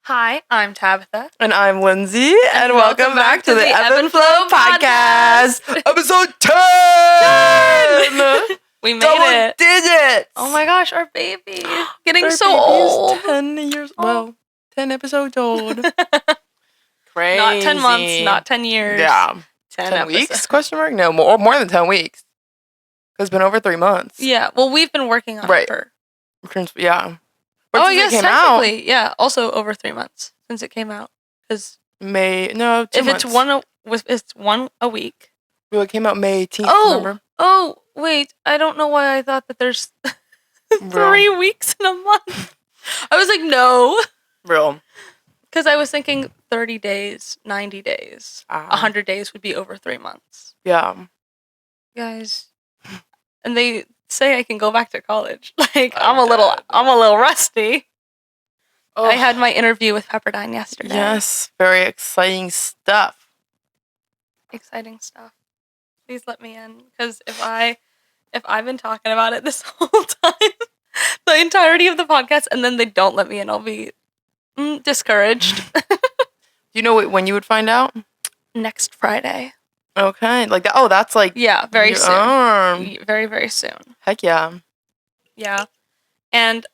Hi, I'm Tabitha. And I'm Lindsey, and welcome back to the Ebb and Flow Podcast. Episode 10! We made Double it. digits! Oh my gosh, our baby. Getting Our so baby's old. 10 years, well, 10 episodes old. Crazy. Not 10 months, not 10 years. Yeah. 10 weeks? Question mark? No, more than 10 weeks. Because it's been over 3 months. Yeah, well, we've been working on it for... Yeah. But oh, since yes, it came technically. out, yeah, also over 3 months since it came out. Because May, no, 2 if months. it's one a week. Well, it came out May 18th, remember? Oh, wait, I don't know why I thought that there's 3 weeks in a month. I was like, no. Real. Because I was thinking 30 days, 90 days, 100 days would be over 3 months. Yeah. Guys, and they say I can go back to college. Like, I'm a little rusty. Oh. I had my interview with Pepperdine yesterday. Yes, very exciting stuff. Exciting stuff. Please let me in, because if I've been talking about it this whole time, the entirety of the podcast, and then they don't let me in, I'll be discouraged. Do you know when you would find out? Next Friday. Okay, like that. Oh, that's like very soon. Very, very soon. Heck yeah. Yeah, and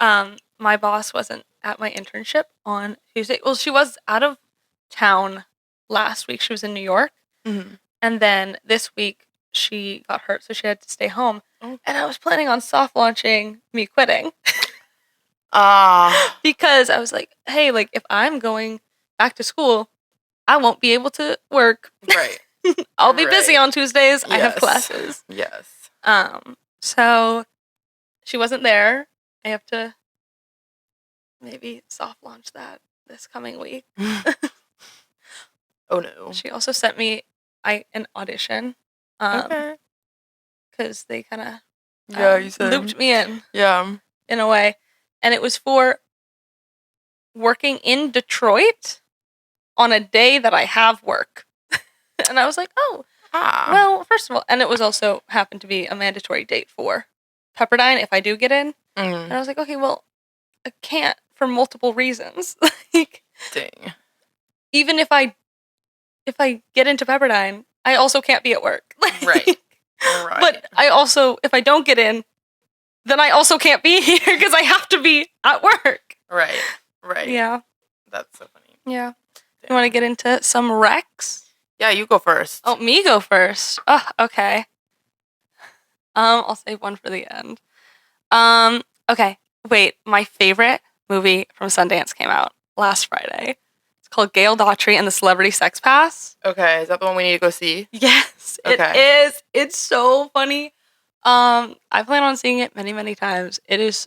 my boss wasn't at my internship on Tuesday. Well, she was out of town last week. She was in New York, and then this week she got hurt, so she had to stay home. Oh. And I was planning on soft launching me quitting. Because I was like, hey, like if I'm going back to school, I won't be able to work. Right. I'll be busy on Tuesdays. Yes. I have classes. Yes. So she wasn't there. I have to maybe soft launch that this coming week. Oh no. She also sent me an audition. Okay. Because they kind of you said looped me in. Yeah. In a way. And it was for working in Detroit on a day that I have work. And I was like, oh, well, first of all, and it was also happened to be a mandatory date for Pepperdine if I do get in. And I was like, okay, well, I can't for multiple reasons. Like, dang. Even if I get into Pepperdine, I also can't be at work. Right. But I also, if I don't get in, then I also can't be here because I have to be at work. Right. Yeah. That's so funny. Yeah. Damn. You want to get into some recs? Yeah, you go first. Oh, me go first. Oh, okay. I'll save one for the end. Okay. Wait, my favorite movie from Sundance came out last Friday. It's called Gail Daughtry and the Celebrity Sex Pass. Okay, is that the one we need to go see? Yes, it is. It's so funny. I plan on seeing it many, many times. It is,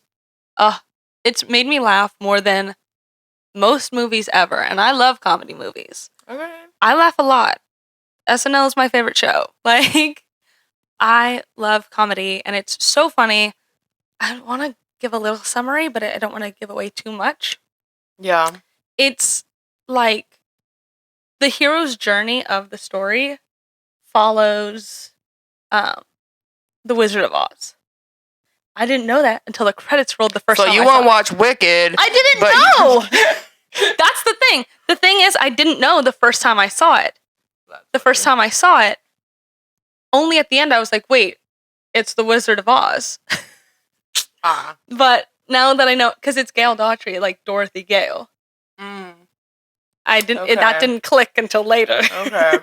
it's made me laugh more than most movies ever, and I love comedy movies. Okay. I laugh a lot. SNL is my favorite show. Like, I love comedy, and it's so funny. I want to give a little summary, but I don't want to give away too much. Yeah. It's like the hero's journey of the story follows The Wizard of Oz. I didn't know that until the credits rolled the first time. So you won't watch Wicked. I didn't know! That's the thing. The thing is, I didn't know the first time I saw it. The first time I saw it, only at the end I was like, wait, it's The Wizard of Oz. But now that I know, because it's Gail Daughtry, like Dorothy Gale. I didn't. That didn't click until later. Okay.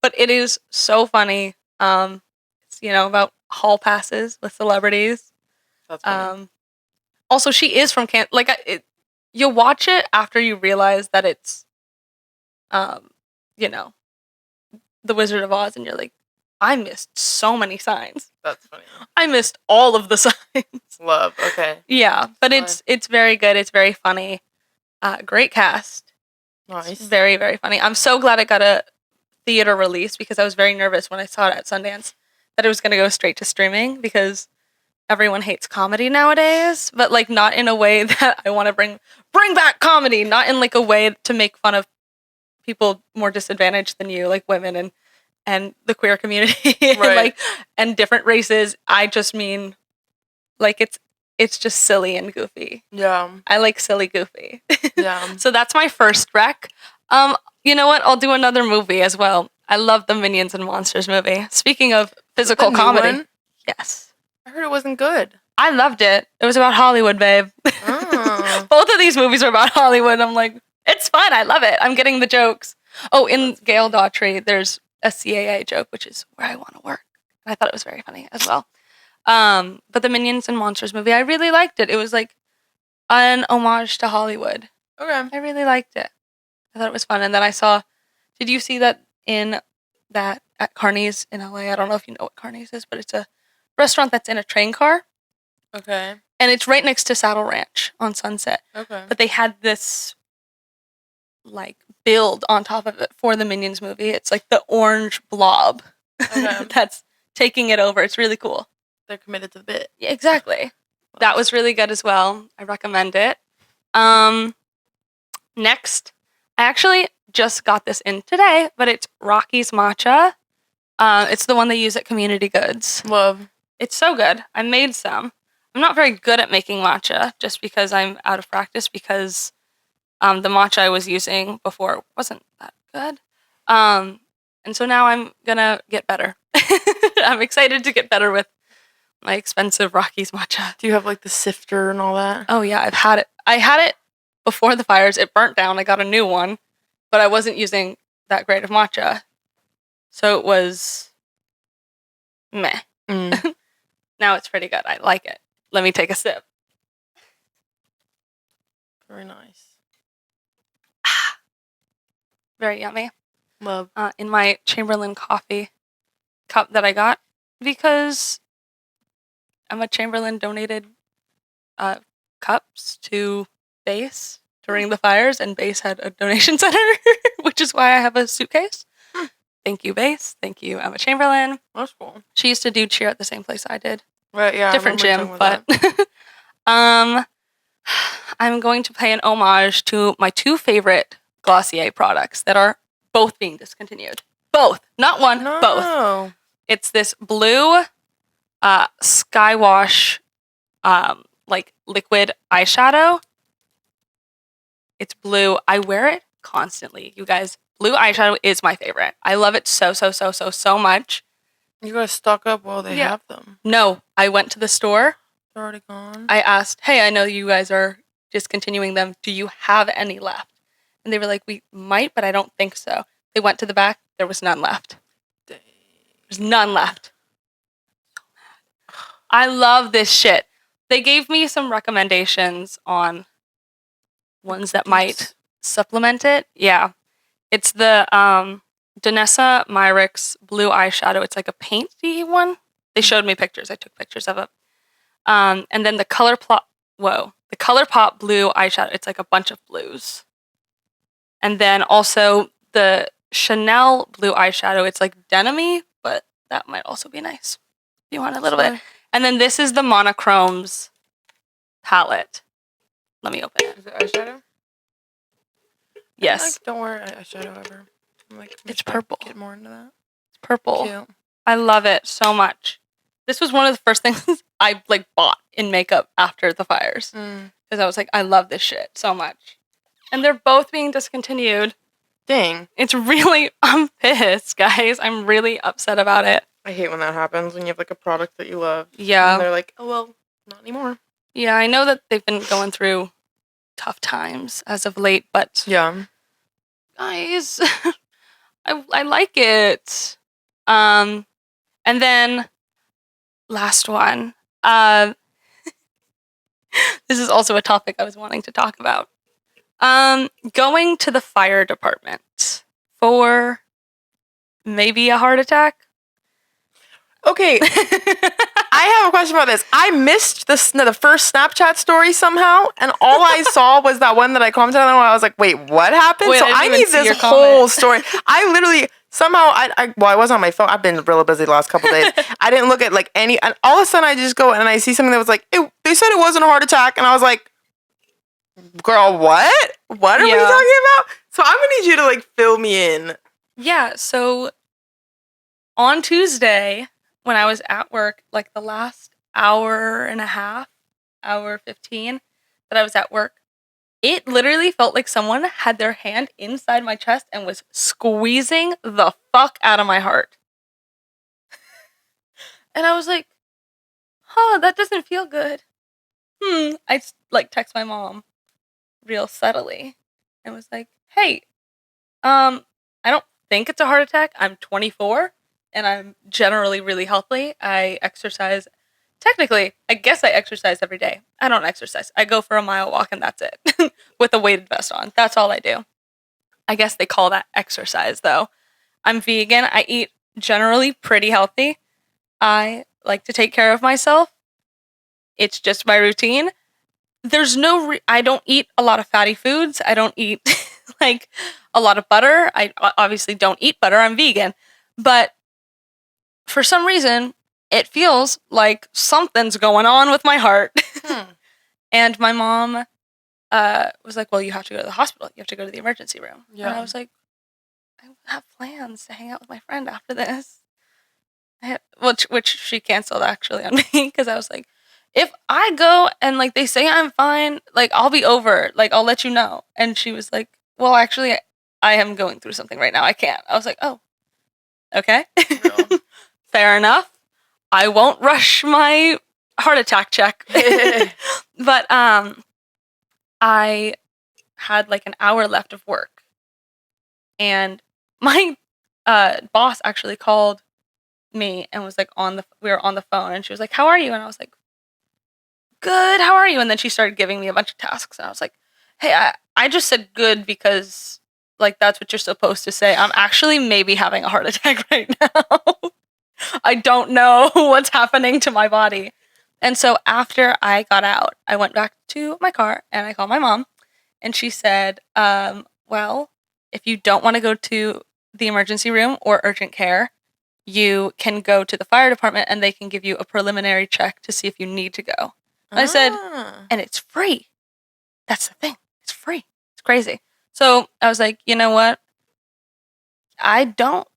But it is so funny. It's about hall passes with celebrities. That's funny. Also, she is from you'll watch it after you realize that it's, The Wizard of Oz, and you're like, I missed so many signs. That's funny. I missed all of the signs. Love. Okay. Yeah, but it's very good. It's very funny. Great cast. Nice. It's very, very funny. I'm so glad it got a theater release because I was very nervous when I saw it at Sundance that it was going to go straight to streaming because everyone hates comedy nowadays, but like not in a way that I want to bring back comedy, not in like a way to make fun of people more disadvantaged than you, like women and the queer community, right. and different races. I just mean like it's it's just silly and goofy. Yeah. I like silly goofy. Yeah. So that's my first rec. You know what? I'll do another movie as well. I love the Minions and Monsters movie. Speaking of physical comedy. One? Yes. I heard it wasn't good. I loved it. It was about Hollywood, babe. Oh. Both of these movies are about Hollywood. I'm like, it's fun. I love it. I'm getting the jokes. Oh, in Gail Daughtry, there's a CAA joke, which is where I want to work. And I thought it was very funny as well. But the Minions and Monsters movie, I really liked it. It was like an homage to Hollywood. Okay. I really liked it. I thought it was fun. And then I saw, did you see that at Carney's in LA? I don't know if you know what Carney's is, but it's a restaurant that's in a train car. Okay. And it's right next to Saddle Ranch on Sunset. Okay. But they had this like build on top of it for the Minions movie. It's like the orange blob that's taking it over. It's really cool. They're committed to the bit. Yeah, exactly. That was really good as well. I recommend it. Next, I actually just got this in today, but it's Rocky's Matcha. It's the one they use at Community Goods. Love. It's so good. I made some. I'm not very good at making matcha just because I'm out of practice because the matcha I was using before wasn't that good. And so now I'm going to get better. I'm excited to get better with my expensive Rocky's matcha. Do you have like the sifter and all that? Oh yeah, I've had it. I had it before the fires. It burnt down. I got a new one, but I wasn't using that great of matcha. So it was meh. Now it's pretty good. I like it. Let me take a sip. Very nice. Very yummy. Love. In my Chamberlain coffee cup that I got because Emma Chamberlain donated cups to Base during the fires, and Base had a donation center, which is why I have a suitcase. Thank you, Base. Thank you, Emma Chamberlain. That's cool. She used to do cheer at the same place I did. Right, yeah. Different gym, but I'm going to pay an homage to my two favorite Glossier products that are both being discontinued. Both. Not one, both. It's this blue Skywash like liquid eyeshadow. It's blue. I wear it constantly. You guys, blue eyeshadow is my favorite. I love it so much. You gotta stock up while they have them. No, I went to the store. They're already gone. I asked, hey, I know you guys are discontinuing them. Do you have any left? And they were like, we might, but I don't think so. They went to the back. There was none left. Dang. There's none left. I love this shit. They gave me some recommendations on ones that might supplement it. Yeah. It's the Danessa Myricks blue eyeshadow. It's like a painty one. They showed me pictures. I took pictures of it. And then the ColourPop blue eyeshadow. It's like a bunch of blues. And then also the Chanel blue eyeshadow. It's like denim-y, but that might also be nice. If you want a little bit. And then this is the Monochromes palette. Let me open it. Is it eyeshadow? Yes. Don't wear eyeshadow ever. I'm like, it's purple. Get more into that. It's purple. Cute. I love it so much. This was one of the first things I like bought in makeup after the fires. Because I was like, I love this shit so much. And they're both being discontinued. Dang. I'm pissed, guys. I'm really upset about it. I hate when that happens, when you have like a product that you love. Yeah. And they're like, oh, well, not anymore. Yeah, I know that they've been going through tough times as of late, but yeah, guys, I like it. And then last one. This is also a topic I was wanting to talk about. Going to the fire department for maybe a heart attack. Okay, I have a question about this. I missed the first Snapchat story somehow, and all I saw was that one that I commented on. I was like, wait, what happened? Wait, so I need this whole story. I literally, somehow, I was on my phone. I've been real busy the last couple days. I didn't look at like any, and all of a sudden I just go and I see something that was like, they said it wasn't a heart attack, and I was like, girl, what? What are we talking about? So I'm gonna need you to like fill me in. Yeah, so on Tuesday, when I was at work, like the last hour and a half, hour 15 that I was at work, it literally felt like someone had their hand inside my chest and was squeezing the fuck out of my heart. And I was like, that doesn't feel good. I text my mom real subtly and was like, hey, I don't think it's a heart attack. I'm 24 and I'm generally really healthy. I exercise. Technically, I guess I exercise every day. I don't exercise. I go for a mile walk and that's it. With a weighted vest on. That's all I do. I guess they call that exercise though. I'm vegan. I eat generally pretty healthy. I like to take care of myself. It's just my routine. There's I don't eat a lot of fatty foods. I don't eat like a lot of butter. I obviously don't eat butter. I'm vegan. But for some reason, it feels like something's going on with my heart. And my mom was like, well, you have to go to the hospital. You have to go to the emergency room. Yeah. And I was like, I have plans to hang out with my friend after this. Which she canceled actually on me because I was like, if I go and like they say I'm fine, like I'll be over, like I'll let you know. And she was like, well, actually, I am going through something right now. I can't. I was like, oh, okay, no. Fair enough. I won't rush my heart attack check. But I had like an hour left of work, and my boss actually called me and was like we were on the phone, and she was like, how are you? And I was like, good, how are you? And then she started giving me a bunch of tasks, and I was like, hey, I just said good because like that's what you're supposed to say. I'm actually maybe having a heart attack right now. I don't know what's happening to my body. And so after I got out, I went back to my car and I called my mom, and she said, well, if you don't want to go to the emergency room or urgent care, you can go to the fire department and they can give you a preliminary check to see if you need to go. And I said, and it's free. That's the thing. It's free. It's crazy. So I was like, you know what? I don't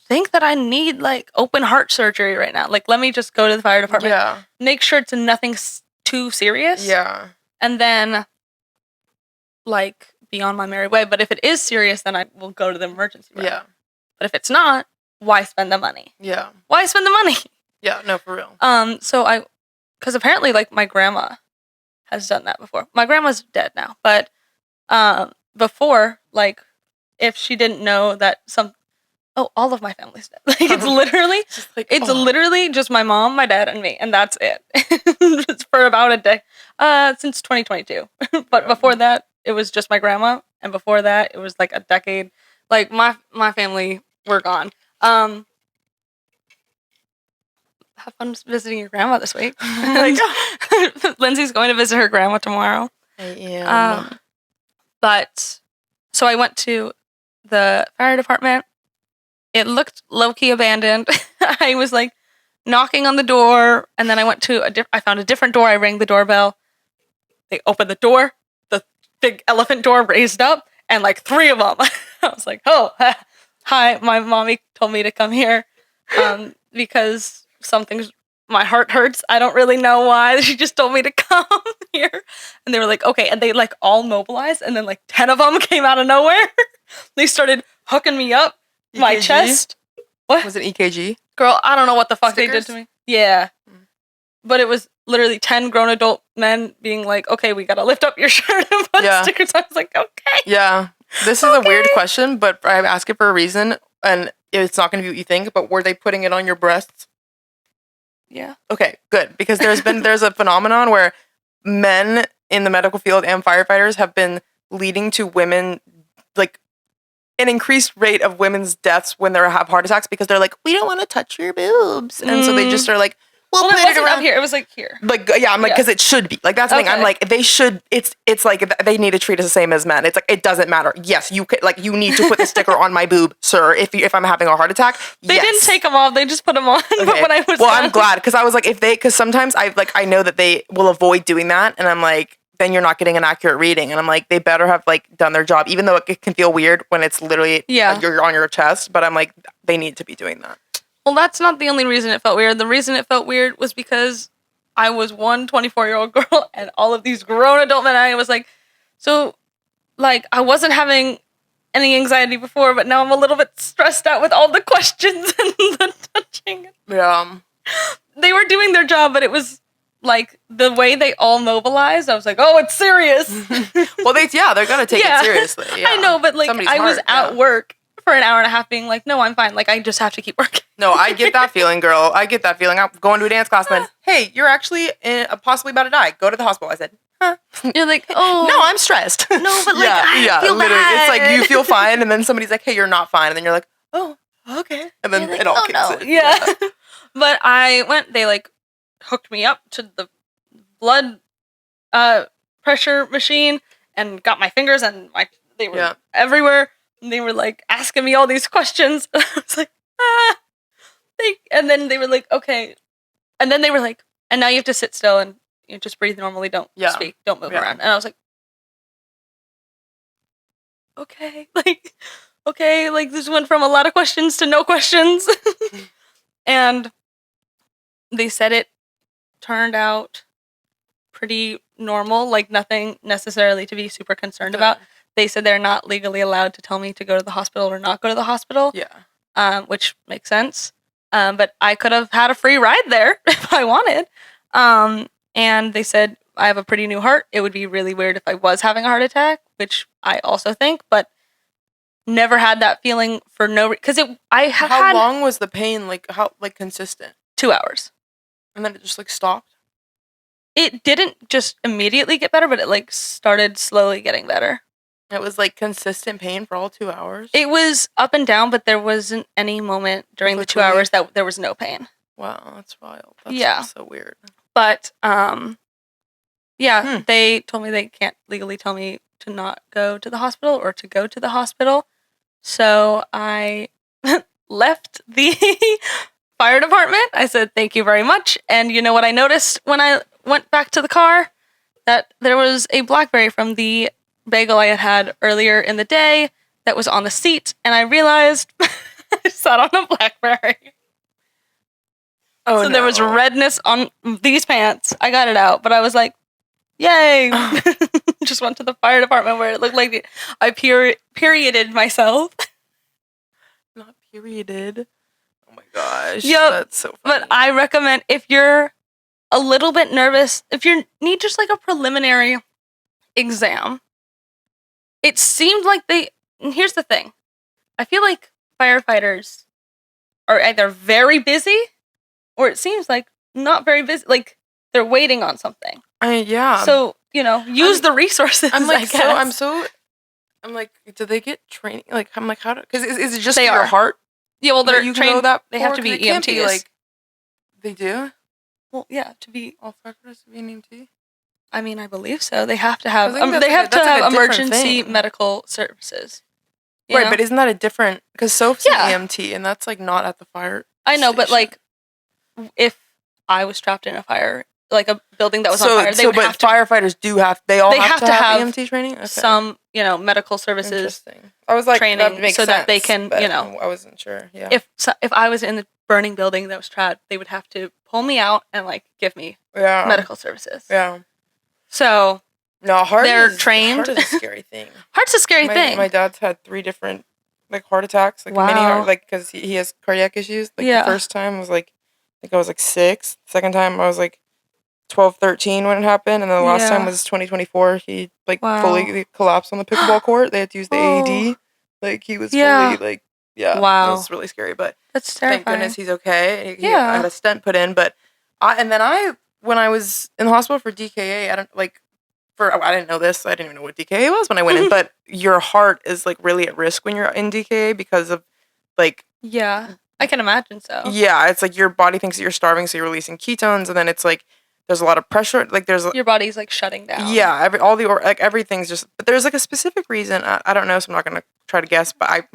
think that I need like open heart surgery right now. Like, let me just go to the fire department. Yeah. Make sure it's nothing too serious. Yeah. And then like be on my merry way. But if it is serious, then I will go to the emergency room. Yeah. But if it's not, why spend the money? Yeah. Why spend the money? Yeah, no, for real. So because apparently like my grandma has done that before. My grandma's dead now, but before, like if she didn't know that all of my family's dead. Like it's literally literally just my mom, my dad, and me, and that's it. It's for about a day. Since 2022. But before that, it was just my grandma, and before that, it was like a decade. Like my family were gone. Have fun visiting your grandma this week. Lindsay's going to visit her grandma tomorrow. I am. But so I went to the fire department. It looked low-key abandoned. I was like knocking on the door, and then I went to I found a different door. I rang the doorbell. They opened the door. The big elephant door raised up, and like 3 of them. I was like, oh, hi, my mommy told me to come here because my heart hurts. I don't really know why. She just told me to come here. And they were like, okay. And they like all mobilized, and then like 10 of them came out of nowhere. They started hooking me up. EKG? My chest. What? Was it EKG? Girl, I don't know what the fuck Stickers? They did to me. Yeah. But it was literally 10 grown adult men being like, okay, we gotta lift up your shirt and put stickers on. I was like, okay. Yeah. This is a weird question, but I ask it for a reason, and it's not going to be what you think, but were they putting it on your breasts? Yeah. Okay, good. Because there's a phenomenon where men in the medical field and firefighters have been leading to women, like, an increased rate of women's deaths when they have heart attacks because they're like, we don't want to touch your boobs. And so they just are like, well, put it around here. It was like here. Like, yeah, I'm like, because it should be. Like, that's the thing. I'm like, they should, it's like, they need to treat us the same as men. It's like, it doesn't matter. Yes, you could, like, you need to put the sticker on my boob, sir, if I'm having a heart attack. They didn't take them off. They just put them on. Okay. But when I was I'm glad, because I was like, because sometimes I know that they will avoid doing that. And I'm like, then you're not getting an accurate reading. And I'm like, they better have like done their job, even though it can feel weird when it's literally like, you're on your chest. But I'm like, they need to be doing that. Well, that's not the only reason it felt weird. The reason it felt weird was because I was one 24-year-old girl and all of these grown adult men. I was like, so, like, I wasn't having any anxiety before, but now I'm a little bit stressed out with all the questions and the touching. Yeah. They were doing their job, but it was like the way they all mobilized. I was like, oh, it's serious. Well, they're gonna take it seriously. Yeah. I know, but like I was at work for an hour and a half being like, no, I'm fine. Like, I just have to keep working. No, I get that feeling, girl. I get that feeling. I'm going to a dance class and then, hey, you're actually possibly about to die. Go to the hospital. I said, huh? You're like, oh. No, I'm stressed. No, but like, I feel literally. bad. It's like you feel fine and then somebody's like, hey, you're not fine. And then you're like, oh, okay. And then like, it all kicks in. Yeah. But I went, they like hooked me up to the blood pressure machine and got my fingers and they were everywhere. And they were like asking me all these questions. I was like, and then they were like, okay. And then they were like, and now you have to sit still and you just breathe normally. Don't speak. Don't move around. And I was like, okay. Like, okay. Like, this went from a lot of questions to no questions. And they said it turned out pretty normal. Like, nothing necessarily to be super concerned about. They said they're not legally allowed to tell me to go to the hospital or not go to the hospital. Yeah. Which makes sense. But I could have had a free ride there if I wanted. And they said, I have a pretty new heart. It would be really weird if I was having a heart attack, which I also think, but never had that feeling for no reason. Because How long was the pain? Like, how, like, consistent? 2 hours. And then it just, like, stopped? It didn't just immediately get better, but it, like, started slowly getting better. It was, like, consistent pain for all 2 hours? It was up and down, but there wasn't any moment during the 2 hours that there was no pain. Wow, that's wild. That's so weird. But, they told me they can't legally tell me to not go to the hospital or to go to the hospital. So I left the fire department. I said, thank you very much. And you know what I noticed when I went back to the car? That there was a blackberry from the bagel I had earlier in the day that was on the seat. And I realized I sat on a blackberry. Oh, so there was redness on these pants. I got it out, but I was like, yay. Just went to the fire department where it looked like I perioded myself. Not perioded. Oh my gosh. Yep. That's so funny. But I recommend, if you're a little bit nervous, if you need just like a preliminary exam, it seemed like here's the thing. I feel like firefighters are either very busy or it seems like not very busy. Like they're waiting on something. Yeah. So, use the resources. I'm like, I guess. I'm like, do they get training? Like, I'm like, how do, because is it just your heart? Yeah, well, they're you trained. That they have to be EMTs. Be like, they do? Well, yeah, to be all firefighters to be an EMT. I mean, I believe so. They have to have. They have to have emergency medical services. Right, but isn't that a different? Because Soph's an EMT, and that's like not at the fire. I know, but like, if I was trapped in a fire, like a building that was on fire, they would have to. Firefighters do have. They have to have EMT training. Okay. Some, medical services. I was like, training so that they can, I wasn't sure. Yeah. If I was in the burning building that was trapped, they would have to pull me out and like give me medical services. Yeah. So no, they're trained. Heart is a scary thing. Heart's a scary thing. My dad's had 3 different like heart attacks, like mini heart, like because he has cardiac issues. Like the first time was like, I think I was like 6. The second time I was like 12, 13 when it happened, and then the last time was 2024. He like fully collapsed on the pickleball court. They had to use the AED. Like he was fully like it was really scary. But that's terrifying. Thank goodness he's okay. He had a stent put in, but when I was in the hospital for DKA, I didn't know this. I didn't even know what DKA was when I went in. But your heart is like really at risk when you're in DKA because of like. Yeah, I can imagine so. Yeah, it's like your body thinks that you're starving, so you're releasing ketones, and then it's like there's a lot of pressure. Like there's your body's like shutting down. Yeah, everything's just. But there's like a specific reason. I don't know, so I'm not gonna try to guess. But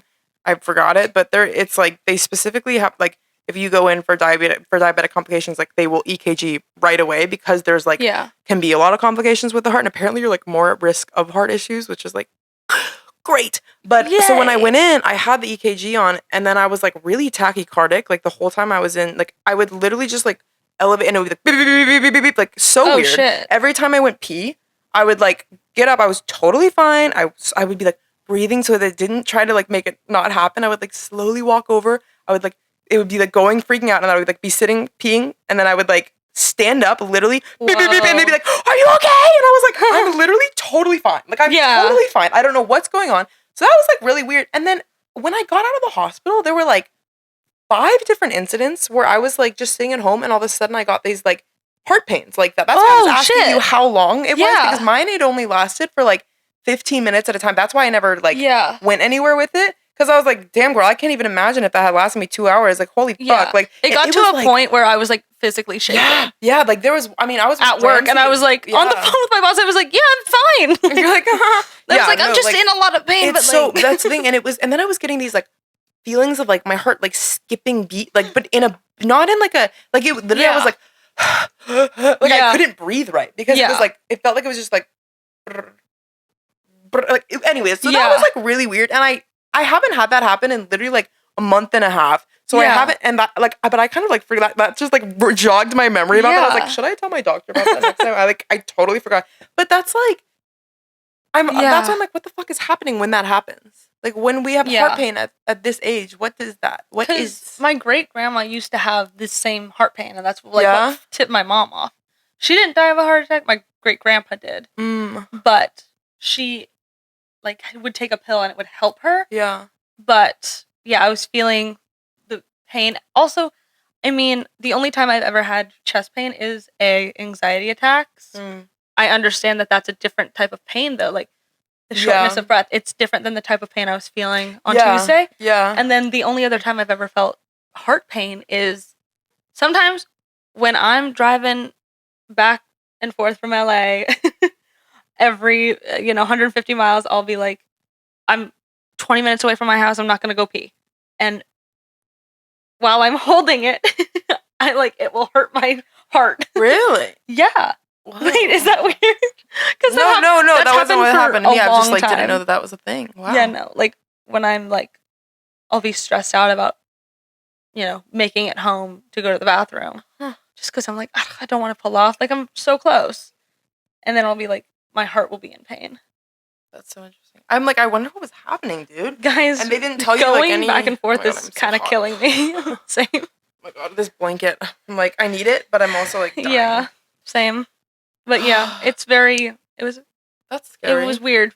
I forgot it. But it's like they specifically have like. If you go in for diabetic complications, like they will EKG right away because there's like can be a lot of complications with the heart, and apparently you're like more at risk of heart issues, which is like great. But so when I went in, I had the EKG on, and then I was like really tachycardic, like the whole time I was in. Like I would literally just like elevator, and it would be like beep, beep, beep, beep, beep, beep, beep, like so weird. Shit. Every time I went pee, I would like get up. I was totally fine. I would be like breathing so that it didn't try to like make it not happen. I would like slowly walk over. I would like, it would be like going, freaking out, and I would like be sitting peeing, and then I would like stand up, literally, beep, beep, beep, and they'd be like, "Are you okay?" And I was like, "I'm literally totally fine. Like I'm totally fine. I don't know what's going on." So that was like really weird. And then when I got out of the hospital, there were like 5 different incidents where I was like just sitting at home, and all of a sudden I got these like heart pains like that. That's why I was asking you how long it was, because mine had only lasted for like 15 minutes at a time. That's why I never like went anywhere with it. Because I was like, damn, girl, I can't even imagine if that had lasted me 2 hours. Like, holy fuck. Like, it got to a point where I was like physically shaking. Yeah, like there was, I mean, I was at work and I was like on the phone with my boss. I was like, yeah, I'm fine. You're like, I was like, I'm just in a lot of pain. But so that's the thing. And then I was getting these like feelings of like my heart like skipping beat, like, but in a, not in like a, like it literally, I was like, like I couldn't breathe right because it was like, it felt like it was just like, like anyways, so that was like really weird. And I haven't had that happen in literally like a month and a half. So I haven't, and that like, but I kind of like forgot, that just like jogged my memory about that. I was like, should I tell my doctor about that next time? I totally forgot. But that's like, that's why I'm like, what the fuck is happening when that happens? Like when we have heart pain at this age, what is that? What is? My great grandma used to have this same heart pain, and that's like what tipped my mom off. She didn't die of a heart attack. My great grandpa did. But she like would take a pill and it would help her. Yeah. But I was feeling the pain. Also, I mean, the only time I've ever had chest pain is anxiety attacks. I understand that that's a different type of pain though. Like the shortness of breath, it's different than the type of pain I was feeling on Tuesday. Yeah. And then the only other time I've ever felt heart pain is sometimes when I'm driving back and forth from LA every 150 miles, I'll be like, I'm 20 minutes away from my house, I'm not gonna go pee, and while I'm holding it I like, it will hurt my heart. Really? Yeah. Whoa. Wait, is that weird? Because no, that wasn't what happened. Yeah, I just like didn't know that was a thing. Wow. Yeah, no, like when I'm like, I'll be stressed out about making it home to go to the bathroom, just because I'm like, I don't want to pull off, like I'm so close, and then I'll be like, my heart will be in pain. That's so interesting. I'm like, I wonder what was happening, dude. Guys, and they didn't tell you like any... back and forth is kind of killing me. Same. Oh my god, this blanket. I'm like, I need it, but I'm also like dying. Yeah, same. But yeah, that's scary. It was weird,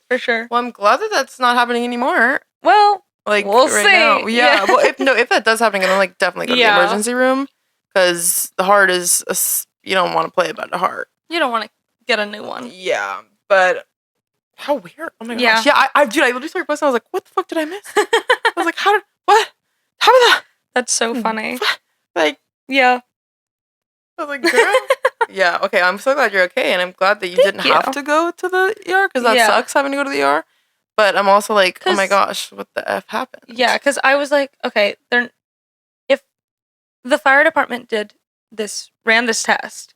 for sure. Well, I'm glad that that's not happening anymore. Well, like we'll see. Now. Yeah. Well, if that does happen, I'm gonna like definitely go to the emergency room, because the heart is you don't want to play about the heart. You don't want to get a new one. Yeah, but how weird. Oh my gosh. Yeah, I literally started posting. I was like, what the fuck did I miss? I was like, what? How did that? That's so funny. Like, yeah. I was like, girl. Yeah, okay, I'm so glad you're okay, and I'm glad that you didn't have to go to the ER, because that sucks having to go to the ER. But I'm also like, oh my gosh, what the F happened? Yeah, because I was like, okay, if the fire department ran this test,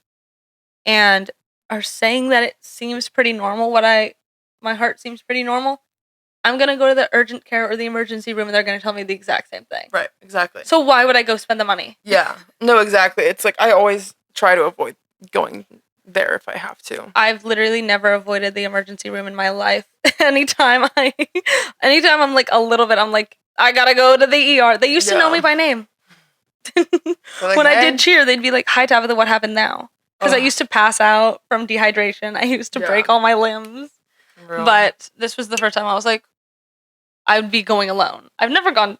and are saying that it seems pretty normal, my heart seems pretty normal, I'm going to go to the urgent care or the emergency room, and they're going to tell me the exact same thing. Right, exactly. So why would I go spend the money? Yeah, no, exactly. It's like, I always try to avoid going there if I have to. I've literally never avoided the emergency room in my life. anytime I'm like a little bit, I'm like, I gotta go to the ER. They used to know me by name. Like, when I did cheer, they'd be like, hi Tabitha, what happened now? Because I used to pass out from dehydration. I used to break all my limbs. Really? But this was the first time I was like, I'd be going alone. I've never gone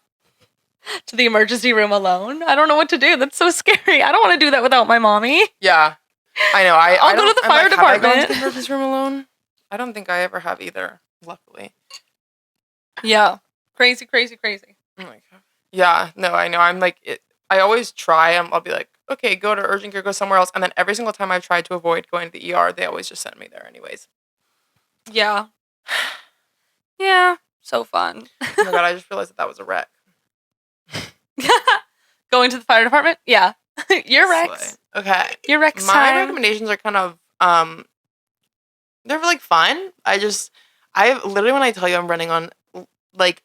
to the emergency room alone. I don't know what to do. That's so scary. I don't want to do that without my mommy. Yeah, I know. I'll go to the fire department. Have I gone to the emergency room alone? I don't think I ever have either, luckily. Yeah. Crazy. Oh my god. Yeah, no, I know. I'm like, I always try. I'll be like, okay, go to urgent care, go somewhere else. And then every single time I've tried to avoid going to the ER, they always just send me there anyways. Yeah. Yeah. So fun. Oh my god, I just realized that was a wreck. Going to the fire department? Yeah. Your Rex. Okay. Your Rex My time. recommendations are kind of, they're like fun. Literally, when I tell you I'm running on like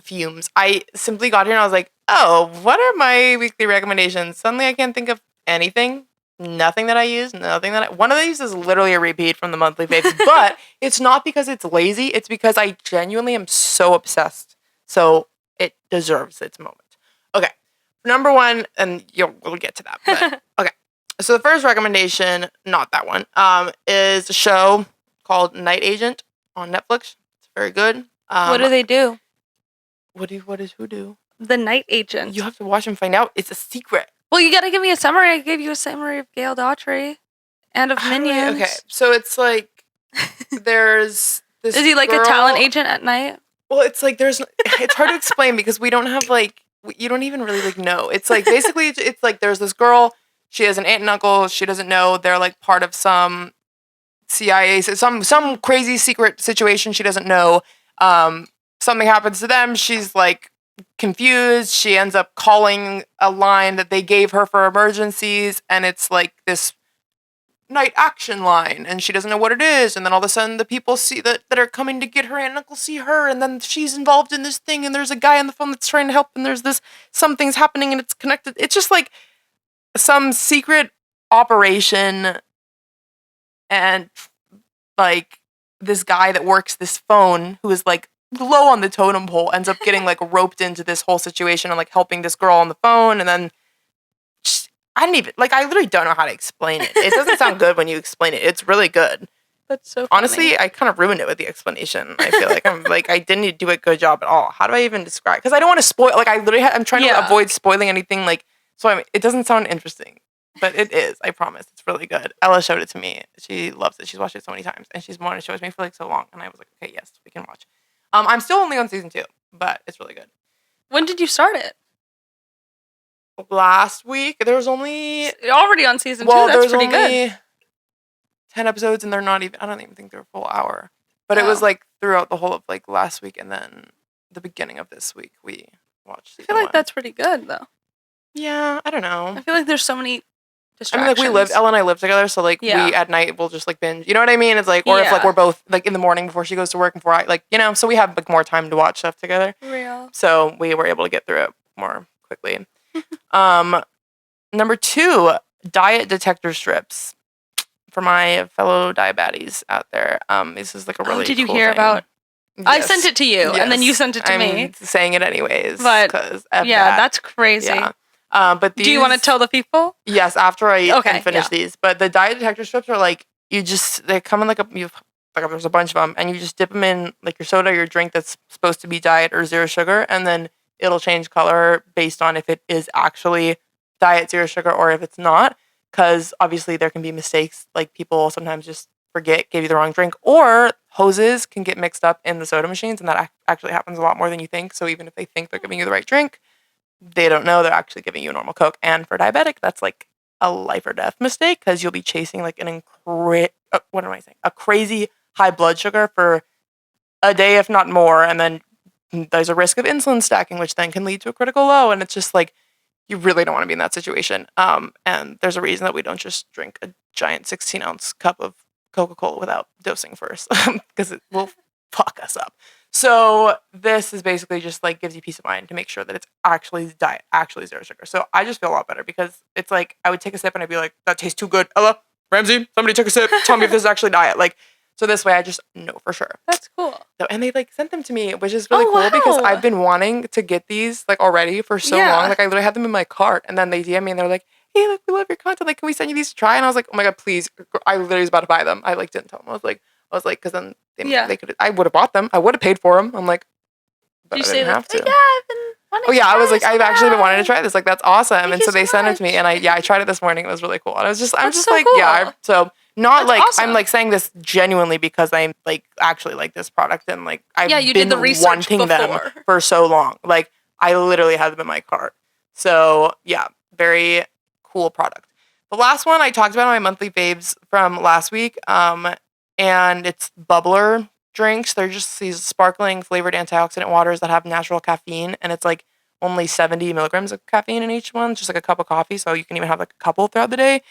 fumes, I simply got here and I was like, oh, what are my weekly recommendations? Suddenly I can't think of anything. Nothing that I use. One of these is literally a repeat from the monthly faves, but it's not because it's lazy. It's because I genuinely am so obsessed. So it deserves its moment. Okay. Number one, and we'll get to that. But, okay. So the first recommendation, not that one, is a show called Night Agent on Netflix. It's very good. What do they do? What does who do? The Night Agent. You have to watch and find out. It's a secret. Well, you gotta give me a summary. I gave you a summary of Gail Daughtry and of Minions. Okay, so it's like there's this. Is he like girl, a talent agent at night? Well, it's like it's hard to explain because we don't have like you don't even really like know. It's like basically it's like there's this girl. She has an aunt and uncle. She doesn't know they're like part of some CIA, some crazy secret situation. She doesn't know. Something happens to them. She's like confused. She ends up calling a line that they gave her for emergencies, and it's like this night action line, and she doesn't know what it is. And then all of a sudden, the people see that are coming to get her aunt and uncle see her, and then she's involved in this thing, and there's a guy on the phone that's trying to help, and there's something's happening, and it's connected. It's just like some secret operation, and like this guy that works this phone who is like low on the totem pole ends up getting like roped into this whole situation and like helping this girl on the phone, and then I literally don't know how to explain it. It doesn't sound good when you explain it. It's really good. That's so funny. Honestly, I kind of ruined it with the explanation. I feel like I didn't do a good job at all. How do I even describe? Because I don't want to spoil. Like I literally, I'm trying to avoid spoiling anything. Like so, it doesn't sound interesting, but it is. I promise, it's really good. Ella showed it to me. She loves it. She's watched it so many times, and she's wanted to show it to me for like so long. And I was like, okay, yes, we can watch. I'm still only on season 2, but it's really good. When did you start it? Last week. There was only already on season 2. That's pretty good. 10 episodes, and they're not even. I don't even think they're a full hour. But it was like throughout the whole of like last week, and then the beginning of this week we watched. I feel like that's pretty good though. Yeah, I don't know. I feel like there's so many distractions. I mean, like Ella and I live together, so like we at night we'll just like binge. You know what I mean? It's like, or if like we're both like in the morning before she goes to work, before I like, so we have like more time to watch stuff together. Real. So we were able to get through it more quickly. Number 2, diet detector strips for my fellow diabetes out there. This is like a really did you cool hear thing. about? Yes. I sent it to you, and then you sent it to me. I'm saying it anyways, but that's crazy. Yeah. But do you want to tell the people? Yes, after I finish these. But the diet detector strips are like they come in like there's a bunch of them, and you just dip them in like your soda, or your drink that's supposed to be diet or zero sugar, and then it'll change color based on if it is actually diet zero sugar or if it's not. Because obviously there can be mistakes, like people sometimes just forget, give you the wrong drink, or hoses can get mixed up in the soda machines, and that actually happens a lot more than you think. So even if they think they're giving you the right drink, they don't know they're actually giving you a normal Coke. And for diabetic, that's like a life or death mistake, because you'll be chasing like a crazy high blood sugar for a day, if not more, and then there's a risk of insulin stacking, which then can lead to a critical low, and it's just like you really don't want to be in that situation. And there's a reason that we don't just drink a giant 16-ounce cup of Coca-Cola without dosing first, because it will fuck us up. So this is basically just like gives you peace of mind to make sure that it's actually diet, actually zero sugar. So I just feel a lot better, because it's like I would take a sip and I'd be like, that tastes too good. Ella, Ramsey, somebody took a sip. Tell me if this is actually diet. Like, so this way I just know for sure. That's cool. So, and they like sent them to me, which is really cool because I've been wanting to get these like already for so long. Like I literally had them in my cart, and then they DM me and they're like, hey, like we love your content. Like, can we send you these to try? And I was like, oh my God, please. I literally was about to buy them. I like didn't tell them. I was like, because then they could. I would have bought them. I would have paid for them. I'm like, but did you I didn't say have to. Yeah, I've been wanting to I was like, try I've actually been wanting to try this. Like, that's awesome. And so they sent it to me, and I tried it this morning. It was really cool. And I'm just so like, cool. yeah. So not that's like awesome. I'm like saying this genuinely because I'm like actually like this product, and like I've you been did the research wanting before. them for so long. Like I literally had them in my cart. So yeah, very cool product. The last one I talked about on my monthly faves from last week, and it's bubbler drinks. They're just these sparkling flavored antioxidant waters that have natural caffeine, and it's like only 70 milligrams of caffeine in each one, just like a cup of coffee. So you can even have like a couple throughout the day.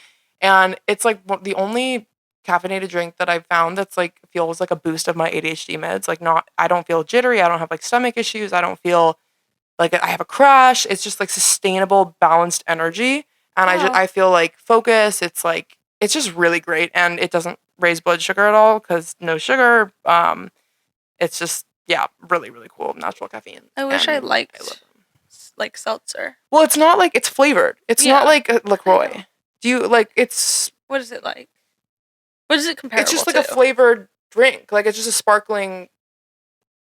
And it's like the only caffeinated drink that I've found that's like feels like a boost of my ADHD meds. Like I don't feel jittery. I don't have like stomach issues. I don't feel like I have a crash. It's just like sustainable, balanced energy. And I feel like focus. It's like, it's just really great. And it doesn't raise blood sugar at all because no sugar. It's just, yeah, really, really cool. Natural caffeine. I wish I liked like seltzer. Well, it's not like, it's flavored. It's not like a LaCroix. Do you like, it's... What is it like? What is it comparable to? It's just like a flavored drink. Like, it's just a sparkling...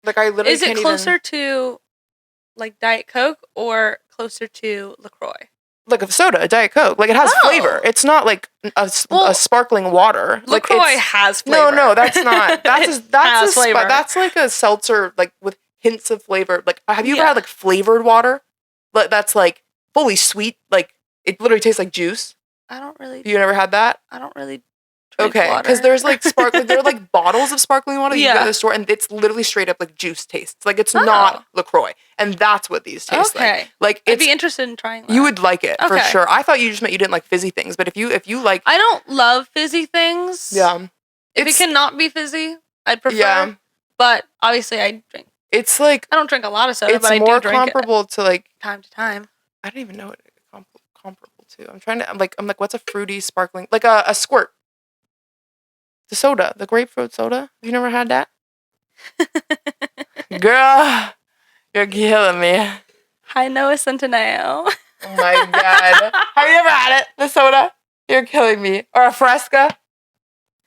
Like, I literally Is it closer to like Diet Coke or closer to LaCroix? Like a soda, a Diet Coke. Like, it has flavor. It's not like a sparkling water. LaCroix like, has flavor. No, that's not. That's flavor. That's like a seltzer, like with hints of flavor. Like, have you ever had like flavored water? Like, that's like fully sweet. Like, it literally tastes like juice. I don't really. You never had that? I don't really. Drink okay, because there's like there are like bottles of sparkling water you get at the store, and it's literally straight up like juice tastes. Like, it's not LaCroix, and that's what these taste like. Like, I'd be interested in trying that. You would like it for sure. I thought you just meant you didn't like fizzy things, but if you like, I don't love fizzy things. Yeah, if it cannot be fizzy, I'd prefer. Yeah, but obviously I drink. It's like, I don't drink a lot of soda, but I do more drink comparable to like time to time. I don't even know what it's comparable to. I'm like, what's a fruity sparkling, like a squirt? The soda, the grapefruit soda. You never had that? Girl, you're killing me. Hi, Noah Centineo. Oh my God. Have you ever had it? The soda? You're killing me. Or a Fresca?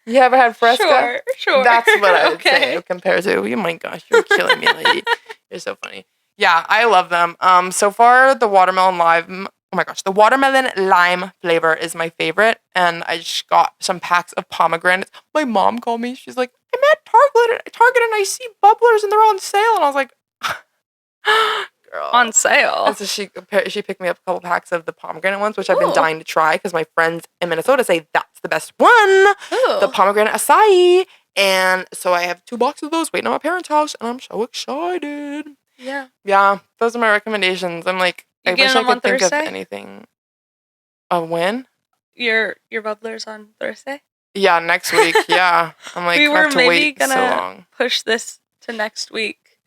You ever had Fresca? Sure. That's what I would say compared to. Oh my gosh, you're killing me, lady. You're so funny. Yeah, I love them. So far, the watermelon lime. Oh my gosh, the watermelon lime flavor is my favorite, and I just got some packs of pomegranates. My mom called me. She's like, "I'm at Target, and I see bubblers, and they're on sale." And I was like, "Girl, on sale." And so she picked me up a couple packs of the pomegranate ones, which I've been dying to try because my friends in Minnesota say that's the best one. The pomegranate acai, and so I have 2 boxes of those waiting at my parents' house, and I'm so excited. Yeah, those are my recommendations. I'm like, I wish I could think of anything. When? Your bubblers on Thursday? Yeah, next week. Yeah. I'm like, we were have to maybe wait gonna so long. Push this to next week.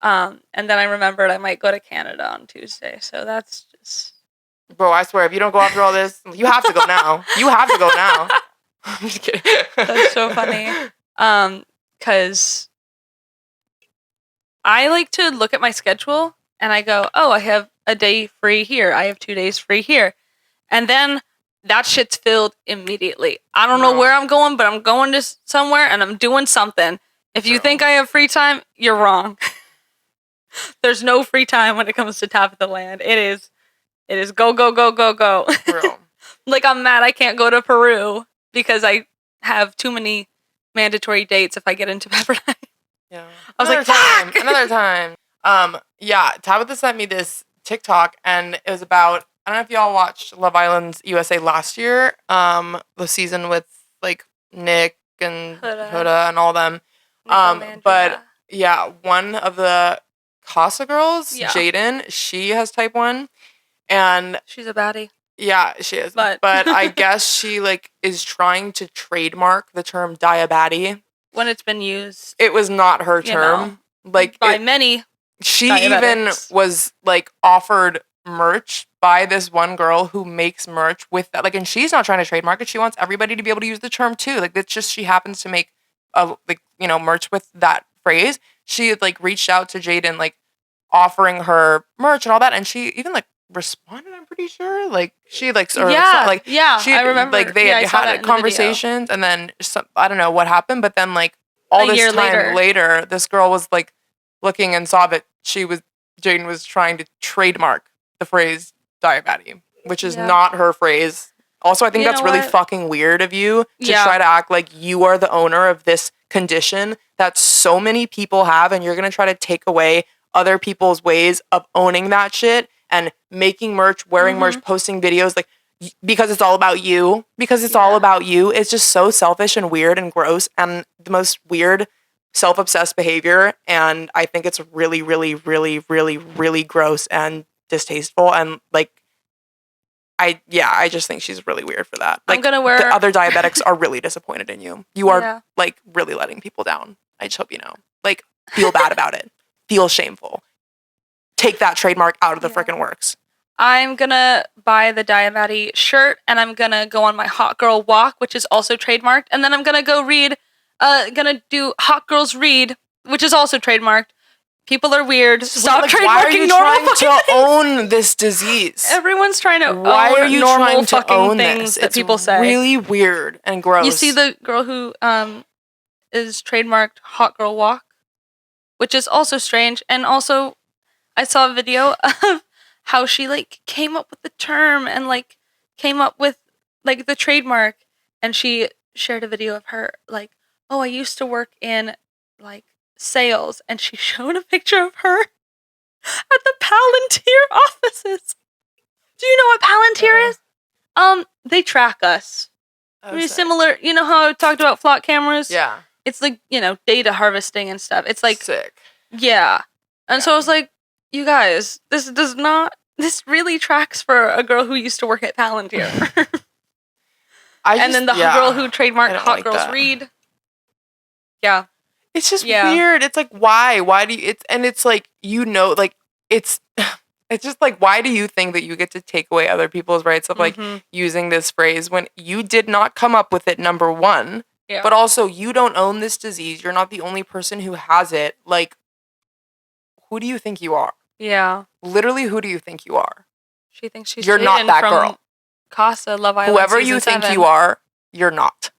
And then I remembered I might go to Canada on Tuesday. So that's just... Bro, I swear, if you don't go after all this, you have to go now. You have to go now. I'm just kidding. That's so funny. Because I like to look at my schedule and I go, oh, I have a day free here. I have 2 days free here. And then that shit's filled immediately. I don't know where I'm going, but I'm going to somewhere and I'm doing something. If you think I have free time, you're wrong. There's no free time when it comes to Tabitha Land. It is go, go, go, go, go. Like, I'm mad I can't go to Peru because I have too many mandatory dates if I get into Pepperdine. Yeah. I was like, another time. Yeah, Tabitha sent me this TikTok, and it was about, I don't know if y'all watched Love Island's USA last year, the season with like Nick and Huda and all them. But yeah, one of the Casa girls, Jaden, she has type 1, and she's a baddie. Yeah, she is. But I guess she like is trying to trademark the term diabaddie. When it's been used. It was not her term. Like, by many. She even was like offered merch by this one girl who makes merch with that. Like, and she's not trying to trademark it. She wants everybody to be able to use the term too. Like, it's just, she happens to make merch with that phrase. She like reached out to Jaden, like offering her merch and all that. And she even like responded, I'm pretty sure. Like, she like, she, I remember. Like, they had conversations, and then I don't know what happened, but then like all this time later, this girl was like looking and saw that Jaden was trying to trademark the phrase diabaddie, which is not her phrase. Also, I think that's really fucking weird of you to try to act like you are the owner of this condition that so many people have, and you're going to try to take away other people's ways of owning that shit and making merch, wearing merch, posting videos, like, because it's all about you. Because it's all about you. It's just so selfish and weird and gross and the most weird self-obsessed behavior, and I think it's really, really, really, really, really gross and distasteful, and like, I just think she's really weird for that. Like, the other diabetics are really disappointed in you. You are like really letting people down. I just hope you know. Like, feel bad about it. Feel shameful. Take that trademark out of the freaking works. I'm gonna buy the Diabetes shirt, and I'm gonna go on my Hot Girl Walk, which is also trademarked, and then I'm gonna go read, gonna do Hot Girls Read, which is also trademarked. People are weird. Stop trademarking why are you normal trying fucking to things? own this disease? Everyone's trying to why own are you normal trying to fucking own things this? that people say. Really weird and gross. You see the girl who is trademarked Hot Girl Walk, which is also strange. And also, I saw a video of how she like came up with the term and like came up with like the trademark, and she shared a video of her like, oh, I used to work in like sales, and she showed a picture of her at the Palantir offices. Do you know what Palantir is? They track us. Very similar. You know how I talked about flock cameras? Yeah. It's like, you know, data harvesting and stuff. It's like sick. Yeah. And so I was like, you guys, this really tracks for a girl who used to work at Palantir. And then the girl who trademarked Hot Girls Read. Yeah. It's just weird. It's like, why? Why do you, it's like, you know, like, it's just like, why do you think that you get to take away other people's rights of like using this phrase when you did not come up with it, number one, but also you don't own this disease. You're not the only person who has it. Like, who do you think you are? Yeah. Literally, who do you think you are? She thinks she's You're not that girl. Casa, Love Island, whoever you think you are, you're not.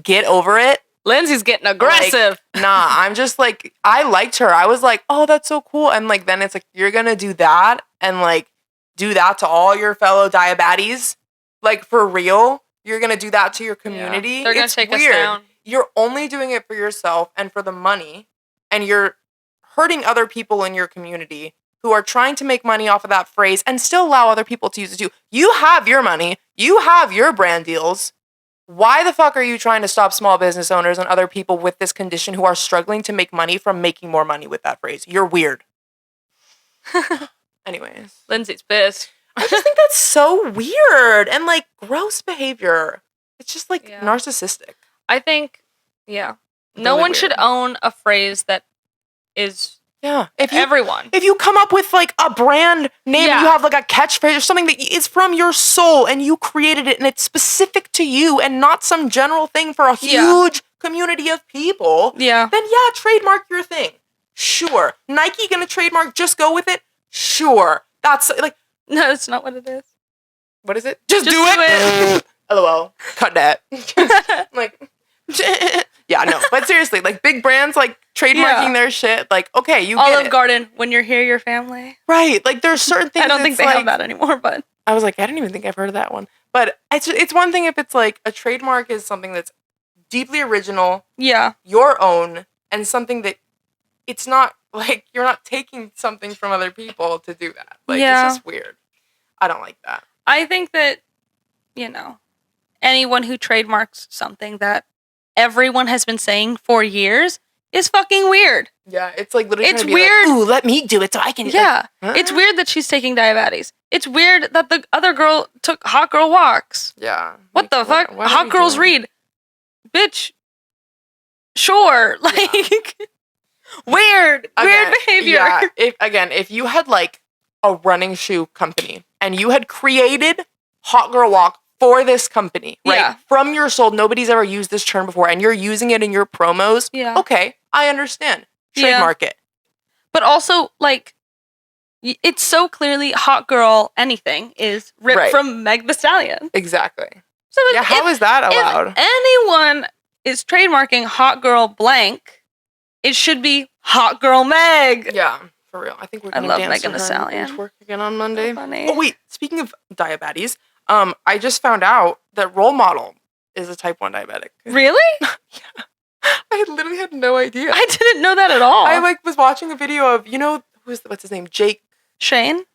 Get over it. Lindsay's getting aggressive. Like, nah, I'm just like, I liked her. I was like, oh, that's so cool. And like, then it's like, you're going to do that and like, do that to all your fellow diabetes. Like, for real, you're going to do that to your community. Yeah. They're going to take us down. You're only doing it for yourself and for the money. And you're hurting other people in your community who are trying to make money off of that phrase and still allow other people to use it too. You have your money. You have your brand deals. Why the fuck are you trying to stop small business owners and other people with this condition who are struggling to make money from making more money with that phrase? You're weird. Anyways. Lindsay's pissed. I just think that's so weird and like gross behavior. It's just like narcissistic. I think, no one should own a phrase that is everyone. If you come up with like a brand name, you have like a catchphrase or something that is from your soul and you created it and it's specific to you and not some general thing for a huge community of people, then trademark your thing. Sure. Nike gonna trademark Just Go With It? Sure. That's like... No, that's not what it is. What is it? Just do it! LOL. Cut that. Like... Yeah, no, but seriously, like big brands like trademarking their shit, like, okay, you get Olive Garden, when you're here, your family. Right, like there's certain things. I don't think they have that anymore, but I was like, I don't even think I've heard of that one. But it's one thing if it's like a trademark is something that's deeply original, your own, and something that it's not like you're not taking something from other people to do that. Like it's just weird. I don't like that. I think that, you know, anyone who trademarks something that everyone has been saying for years is fucking weird. Yeah, it's like literally it's weird. Like, ooh, let me do it so I can. Yeah, like, it's weird that she's taking diabetes. It's weird that the other girl took Hot Girl Walks. Yeah. What the fuck? Hot Girls Read. Bitch. Sure. Like, weird behavior. Yeah, if you had like a running shoe company and you had created Hot Girl Walk for this company, right? From your soul, nobody's ever used this term before, and you're using it in your promos. Yeah. Okay, I understand. Trademark it. But also, like, it's so clearly Hot Girl anything is ripped from Meg Thee Stallion. Exactly. So how is that allowed? If anyone is trademarking Hot Girl blank, it should be Hot Girl Meg. Yeah, for real. I think we're gonna dance Megan Thee Stallion. Work again on Monday. So funny. Oh wait, speaking of diabetes. I just found out that Role Model is a type 1 diabetic. Really? Yeah. I literally had no idea. I didn't know that at all. I like was watching a video of, you know, what's his name? Jake Shane?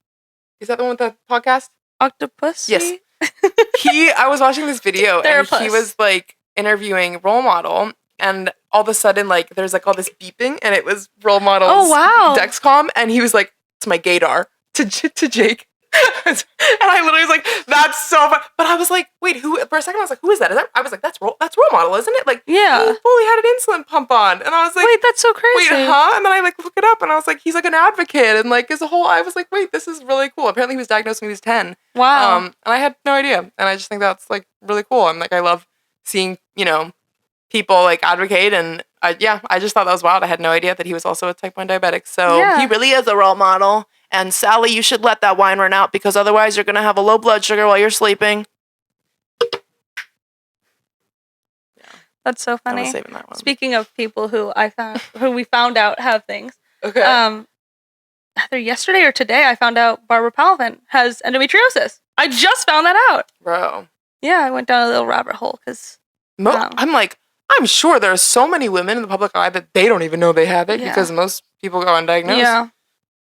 Is that the one with the podcast? Octopus? Yes. I was watching this video and he was like interviewing Role Model and all of a sudden like there's like all this beeping and it was Role Model's Dexcom and he was like, it's my gaydar to Jake. I literally was like, that's so fun. But I was like, wait, who? For a second, I was like, who is that? I was like, that's role model, isn't it? Like, yeah, he fully had an insulin pump on, and I was like, wait, that's so crazy. Wait, huh? And then I like look it up, and I was like, he's like an advocate, and like his whole. I was like, wait, this is really cool. Apparently, he was diagnosed when he was 10. Wow. And I had no idea, and I just think that's like really cool. I'm like, I love seeing people like advocate, and I just thought that was wild. I had no idea that he was also a type 1 diabetic. So he really is a role model. And Sally, you should let that wine run out because otherwise you're gonna have a low blood sugar while you're sleeping. Yeah. That's so funny. I was saving that one. Speaking of people who we found out have things. Okay. Either yesterday or today, I found out Barbara Palvin has endometriosis. I just found that out. Bro. Yeah, I went down a little rabbit hole because I'm like, I'm sure there are so many women in the public eye that they don't even know they have it because most people go undiagnosed. Yeah.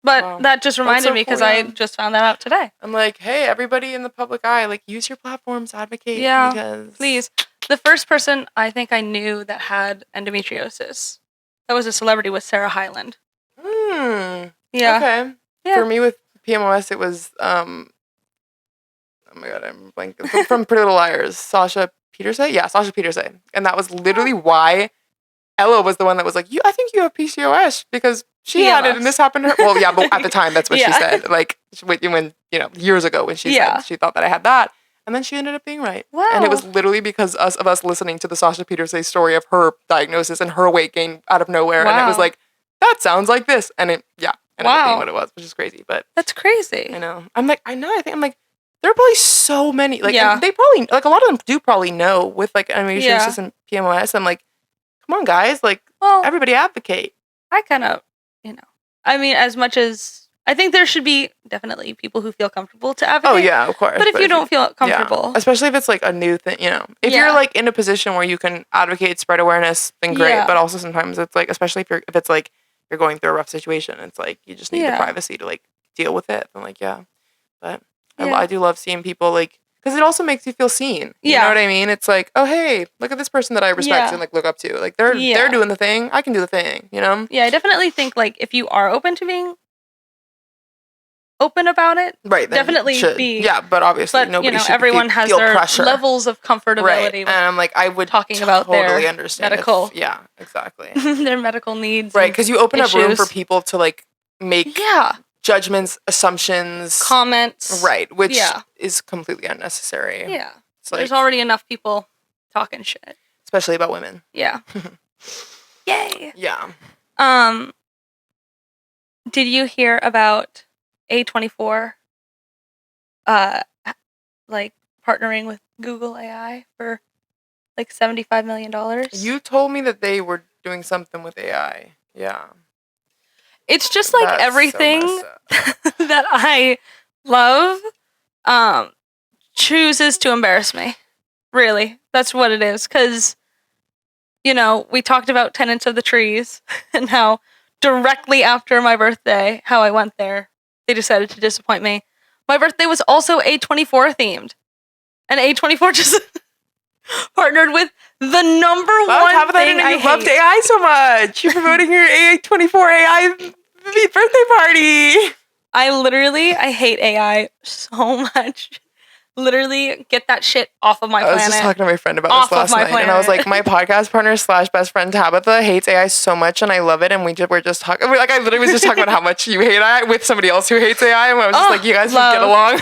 But that just reminded me because I just found that out today. I'm like, hey, everybody in the public eye, like, use your platforms, advocate. Yeah, because... please. The first person I think I knew that had endometriosis, that was a celebrity, was Sarah Hyland. Yeah. Okay. Yeah. For me with PMOS, it was, oh my God, I'm blanking. From Pretty Little Liars, Sasha Peterson? Yeah, Sasha Peterson. And that was literally why Ella was the one that was like, I think you have PCOS because she had it and this happened to her. Well, yeah, but at the time, that's what she said. Like, when years ago when she said she thought that I had that. And then she ended up being right. Wow. And it was literally because of us listening to the Sasha Peterson story of her diagnosis and her weight gain out of nowhere. Wow. And it was like, that sounds like this. And it, ended up being what it was, which is crazy. But that's crazy. I know. I'm like, I'm like, there are probably so many. Like, they probably, like, a lot of them do probably know with, like, endometriosis and PMOS. I'm like, come on, guys. Like, everybody advocate. I kind of, I mean, as much as I think there should be definitely people who feel comfortable to advocate. Oh, yeah, of course. But if you don't feel comfortable. Especially if it's like a new thing, If you're like in a position where you can advocate, spread awareness, then great. Yeah. But also sometimes it's like, especially if it's like you're going through a rough situation, it's like you just need the privacy to like deal with it. And like, But I do love seeing people like, because it also makes you feel seen. You know what I mean? It's like, oh, hey, look at this person that I respect and like look up to. Like they're doing the thing. I can do the thing, Yeah, I definitely think like if you are open to being open about it, right? Definitely be. Yeah, but obviously nobody should everyone has their pressure. levels of comfortability. Right. And I'm like, I would talking about totally their understand medical. Yeah, exactly. Their medical needs. Right, because you open up room for people to like make judgments, assumptions, comments. Right, which is completely unnecessary. Yeah. Like, there's already enough people talking shit. Especially about women. Yeah. Yay. Yeah. Did you hear about A24 like partnering with Google AI for like $75 million? You told me that they were doing something with AI. Yeah. It's just like that's everything that I love chooses to embarrass me. Really. That's what it is. Because, we talked about Tenants of the Trees and how directly after my birthday, how I went there, they decided to disappoint me. My birthday was also A24 themed. And A24 just partnered with the number one thing I hate. You loved AI so much. You're promoting your A24 AI birthday party. I hate AI so much. Literally, get that shit off of my planet. I was just talking to my friend about this last night, and I was like, my podcast partner / best friend Tabitha hates AI so much, and I love it, and we're just talking. Like, I literally was just talking about how much you hate AI with somebody else who hates AI, and I was just like, you guys should get along.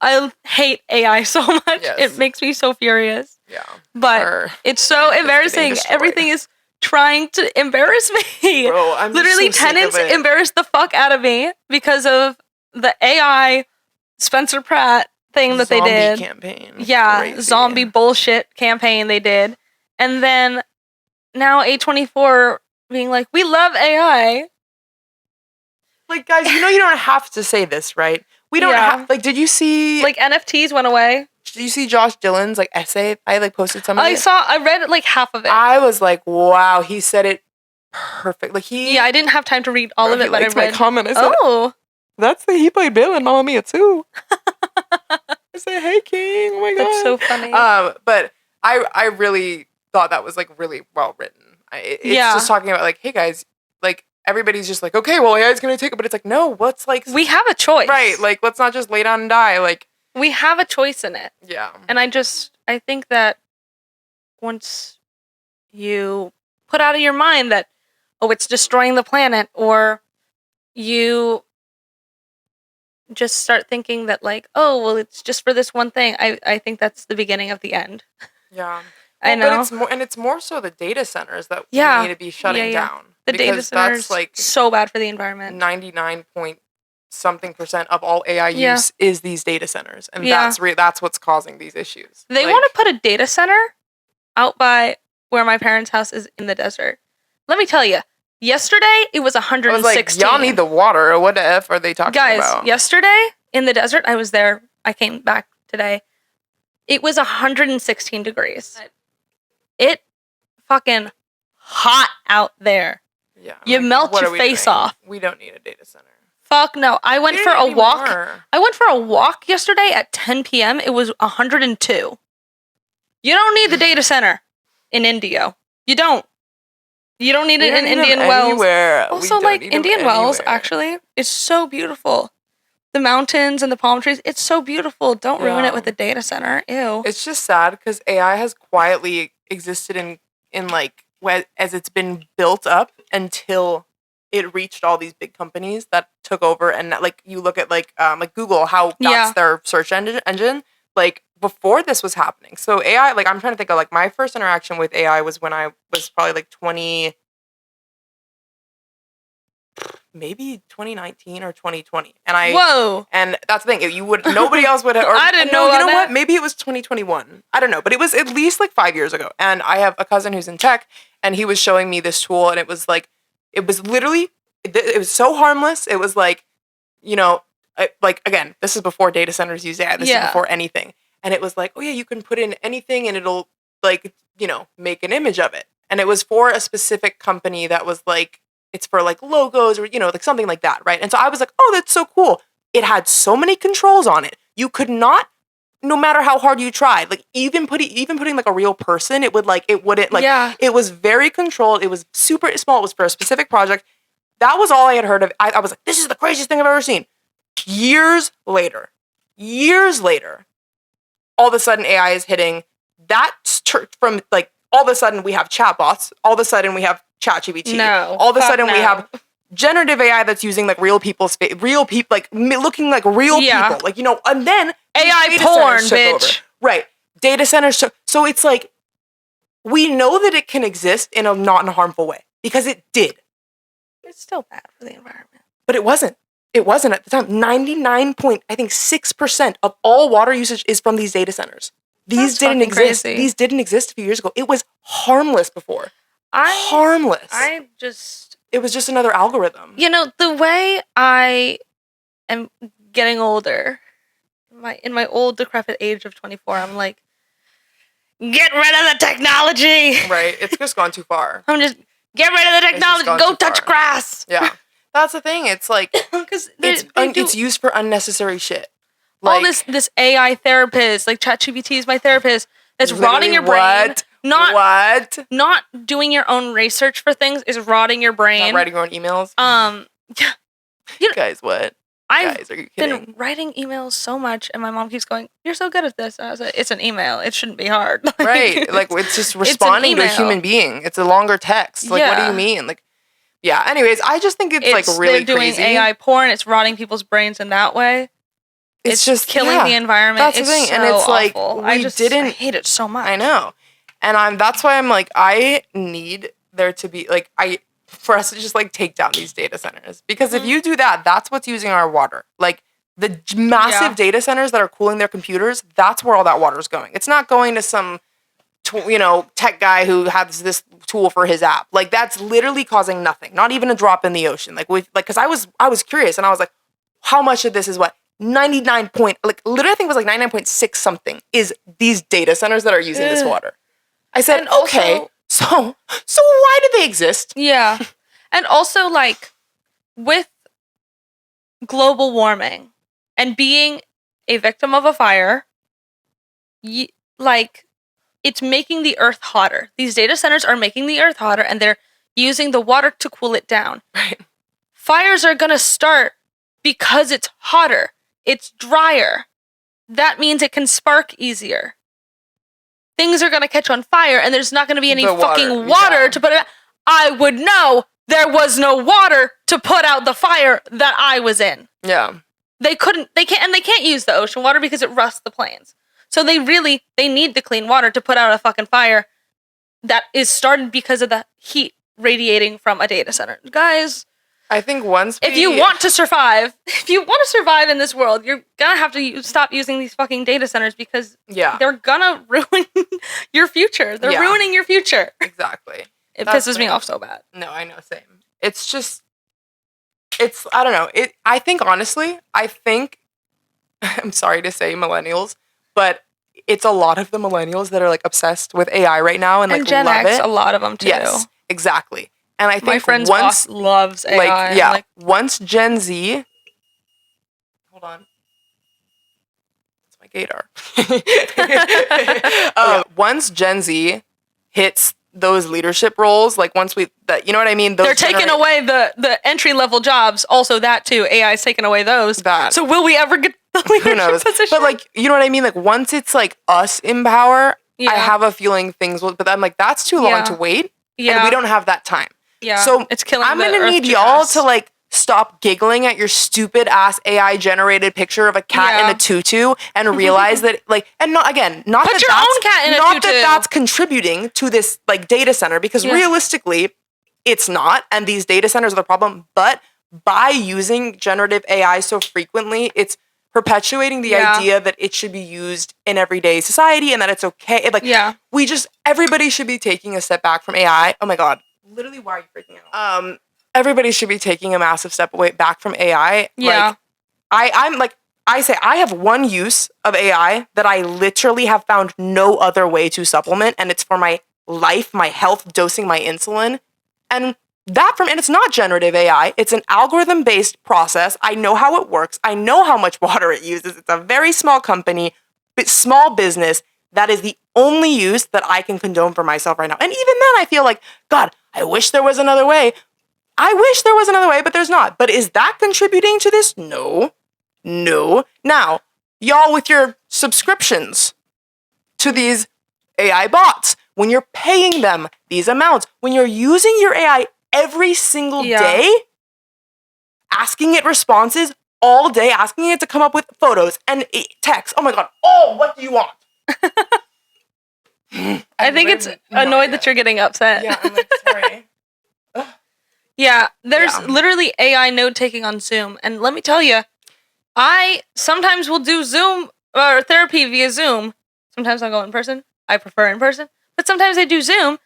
I hate AI so much. Yes. It makes me so furious. Yeah. But it's so embarrassing. Everything is trying to embarrass me. Bro, I'm literally so Tenants embarrassed the fuck out of me because of the AI Spencer Pratt thing that they did. Campaign. Yeah, crazy. Zombie bullshit campaign they did. And then now A24 being like, we love AI. Like, guys, you don't have to say this, right? We don't have, like, did you see... Like, NFTs went away. Did you see Josh Dillon's, like, essay? I, like, posted some of it. I read, like, half of it. I was like, wow, he said it perfect. Like, Yeah, I didn't have time to read all of it, but I read... my comment. I said, he played Bill in Mamma Mia, too. I said, hey, King. Oh, my God. That's so funny. But I really thought that was, like, really well written. It's just talking about, like, hey, guys, like, everybody's just like, okay, well, AI is going to take it. But it's like, no, what's like... We have a choice. Right. Like, let's not just lay down and die. Like... We have a choice in it. Yeah. And I think that once you put out of your mind that, oh, it's destroying the planet, or you just start thinking that, like, oh, well, it's just for this one thing, I think that's the beginning of the end. Yeah. I know. But it's more so the data centers that we need to be shutting down. The data centers, that's like so bad for the environment. 99.something% of all AI use is these data centers, and that's what's causing these issues. They want to put a data center out by where my parents' house is in the desert. Let me tell you, yesterday it was 116. I was like, y'all need the water. What the F are they talking about? Guys, yesterday in the desert, I was there. I came back today. It was 116 degrees. It fucking hot out there. Yeah. You melt your face off. We don't need a data center. Fuck no. I went for a walk. I went for a walk yesterday at 10 p.m. It was 102. You don't need the data center in India. You don't. You don't need it in Indian Wells. Also, like, Indian Wells, actually, is so beautiful. The mountains and the palm trees, it's so beautiful. Don't ruin it with a data center. Ew. It's just sad because AI has quietly existed in like, as it's been built up until it reached all these big companies that took over. And like, you look at like Google, how that's their search engine. Like, before this was happening. So AI, like, I'm trying to think of, like, my first interaction with AI was when I was probably like 2019 or 2020. And and that's the thing. Nobody else would have, or I didn't know that. You know what? Maybe it was 2021. I don't know, but it was at least like 5 years ago. And I have a cousin who's in tech, and he was showing me this tool, and it was like, it was literally, it was so harmless. It was like, you know, like, again, this is before data centers use AI. This is before anything. And it was like, oh yeah, you can put in anything and it'll, like, you know, make an image of it. And it was for a specific company that was like, it's for like logos or, you know, like something like that, right? And so I was like, oh, that's so cool. It had so many controls on it. You could not, no matter how hard you tried, like even putting like a real person, it wouldn't, it was very controlled. It was super small. It was for a specific project. That was all I had heard of. I was like, this is the craziest thing I've ever seen. Years later, all of a sudden AI is hitting that from like, all of a sudden we have chatbots. All of a sudden we have ChatGPT. All of a sudden we have generative AI that's using like real people's real people, like looking like real people, like, you know, and then AI porn, bitch. Right. Data centers. So it's like, we know that it can exist in a not in a harmful way because it did. It's still bad for the environment. But it wasn't. It wasn't at the time. 99.6% of all water usage is from these data centers. These didn't exist. Crazy. These didn't exist a few years ago. It was harmless before. Harmless. It was just another algorithm. You know, the way I am getting older, in my old decrepit age of 24, I'm like, get rid of the technology. Right. It's just gone too far. I'm just, get rid of the technology. Go touch grass. Yeah. That's the thing. It's like, because it's used for unnecessary shit. Like, all this AI therapist, like ChatGPT is my therapist, that's rotting your brain. Not doing your own research for things is rotting your brain. Not writing your own emails. Yeah. You know, guys, what? Guys, are you kidding? Been writing emails so much, and my mom keeps going, "You're so good at this." And I was like, "It's an email. It shouldn't be hard." Right? Like, it's just responding to a human being. It's a longer text. Like, what do you mean? Like, yeah. Anyways, I just think it's like really they're doing crazy. AI porn. It's rotting people's brains in that way. It's just killing the environment. That's the thing, and it's like awful. I hate it so much. I know, and that's why I'm like, I need there to be like for us to just like take down these data centers, because if you do that, that's what's using our water. Like the massive data centers that are cooling their computers, that's where all that water is going. It's not going to some tech guy who has this tool for his app. Like, that's literally causing nothing, not even a drop in the ocean. Because I was curious, and I was like, how much of this is what? 99 point, like, literally I think it was like 99.6 something is these data centers that are using this water. I said, okay, so why do they exist? Yeah. And also, like, with global warming and being a victim of a fire, like, it's making the earth hotter. These data centers are making the earth hotter, and they're using the water to cool it down. Right. Fires are going to start because it's hotter. It's drier. That means it can spark easier. Things are going to catch on fire, and there's not going to be any fucking water to put it out. I would know there was no water to put out the fire that I was in. Yeah. They can't use the ocean water because it rusts the planes. So they need the clean water to put out a fucking fire that is started because of the heat radiating from a data center. Guys, I think if you want to survive in this world, you're gonna have to stop using these fucking data centers because they're gonna ruin your future. They're ruining your future. Exactly. It pisses me off so bad. No, I know, same. It's just, I don't know. I think, honestly, I'm sorry to say millennials, but it's a lot of the millennials that are like obsessed with AI right now and like Gen love X, it. a lot of them too. Yes, exactly. And I think my friend's boss loves AI. Once Gen Z, hold on, that's my gator. Once Gen Z hits those leadership roles, like once you know what I mean? They're taking away the entry level jobs. Also, that too. AI is taking away those. So will we ever get the leadership position? But like, you know what I mean? Like once it's like us in power, I have a feeling things will. But I'm like, that's too long to wait. Yeah, and we don't have that time. Yeah, so it's killing. I'm gonna need y'all to like stop giggling at your stupid ass AI generated picture of a cat in a tutu and realize that like, and not again, not put that your that's, own cat in a not tutu. that that's contributing to this like data center because realistically, it's not, and these data centers are the problem. But by using generative AI so frequently, it's perpetuating the idea that it should be used in everyday society and that it's okay. Everybody should be taking a step back from AI. Oh my God. Literally, why are you freaking out? Everybody should be taking a massive step back from AI. Yeah. Like, I have one use of AI that I literally have found no other way to supplement, and it's for my life, my health, dosing my insulin. And it's not generative AI. It's an algorithm-based process. I know how it works. I know how much water it uses. It's a very small company, small business. That is the only use that I can condone for myself right now. And even then, I feel like, God, I wish there was another way. But there's not. But is that contributing to this? No. Now, y'all with your subscriptions to these AI bots, when you're paying them these amounts, when you're using your AI every single day, asking it responses all day, asking it to come up with photos and text. Oh my God. Oh, what do you want? I think it's annoyed that you're getting upset. Yeah, I'm like, sorry. Yeah, there's literally AI note taking on Zoom. And let me tell you, I sometimes will do Zoom or therapy via Zoom. Sometimes I'll go in person. I prefer in person. But sometimes I do Zoom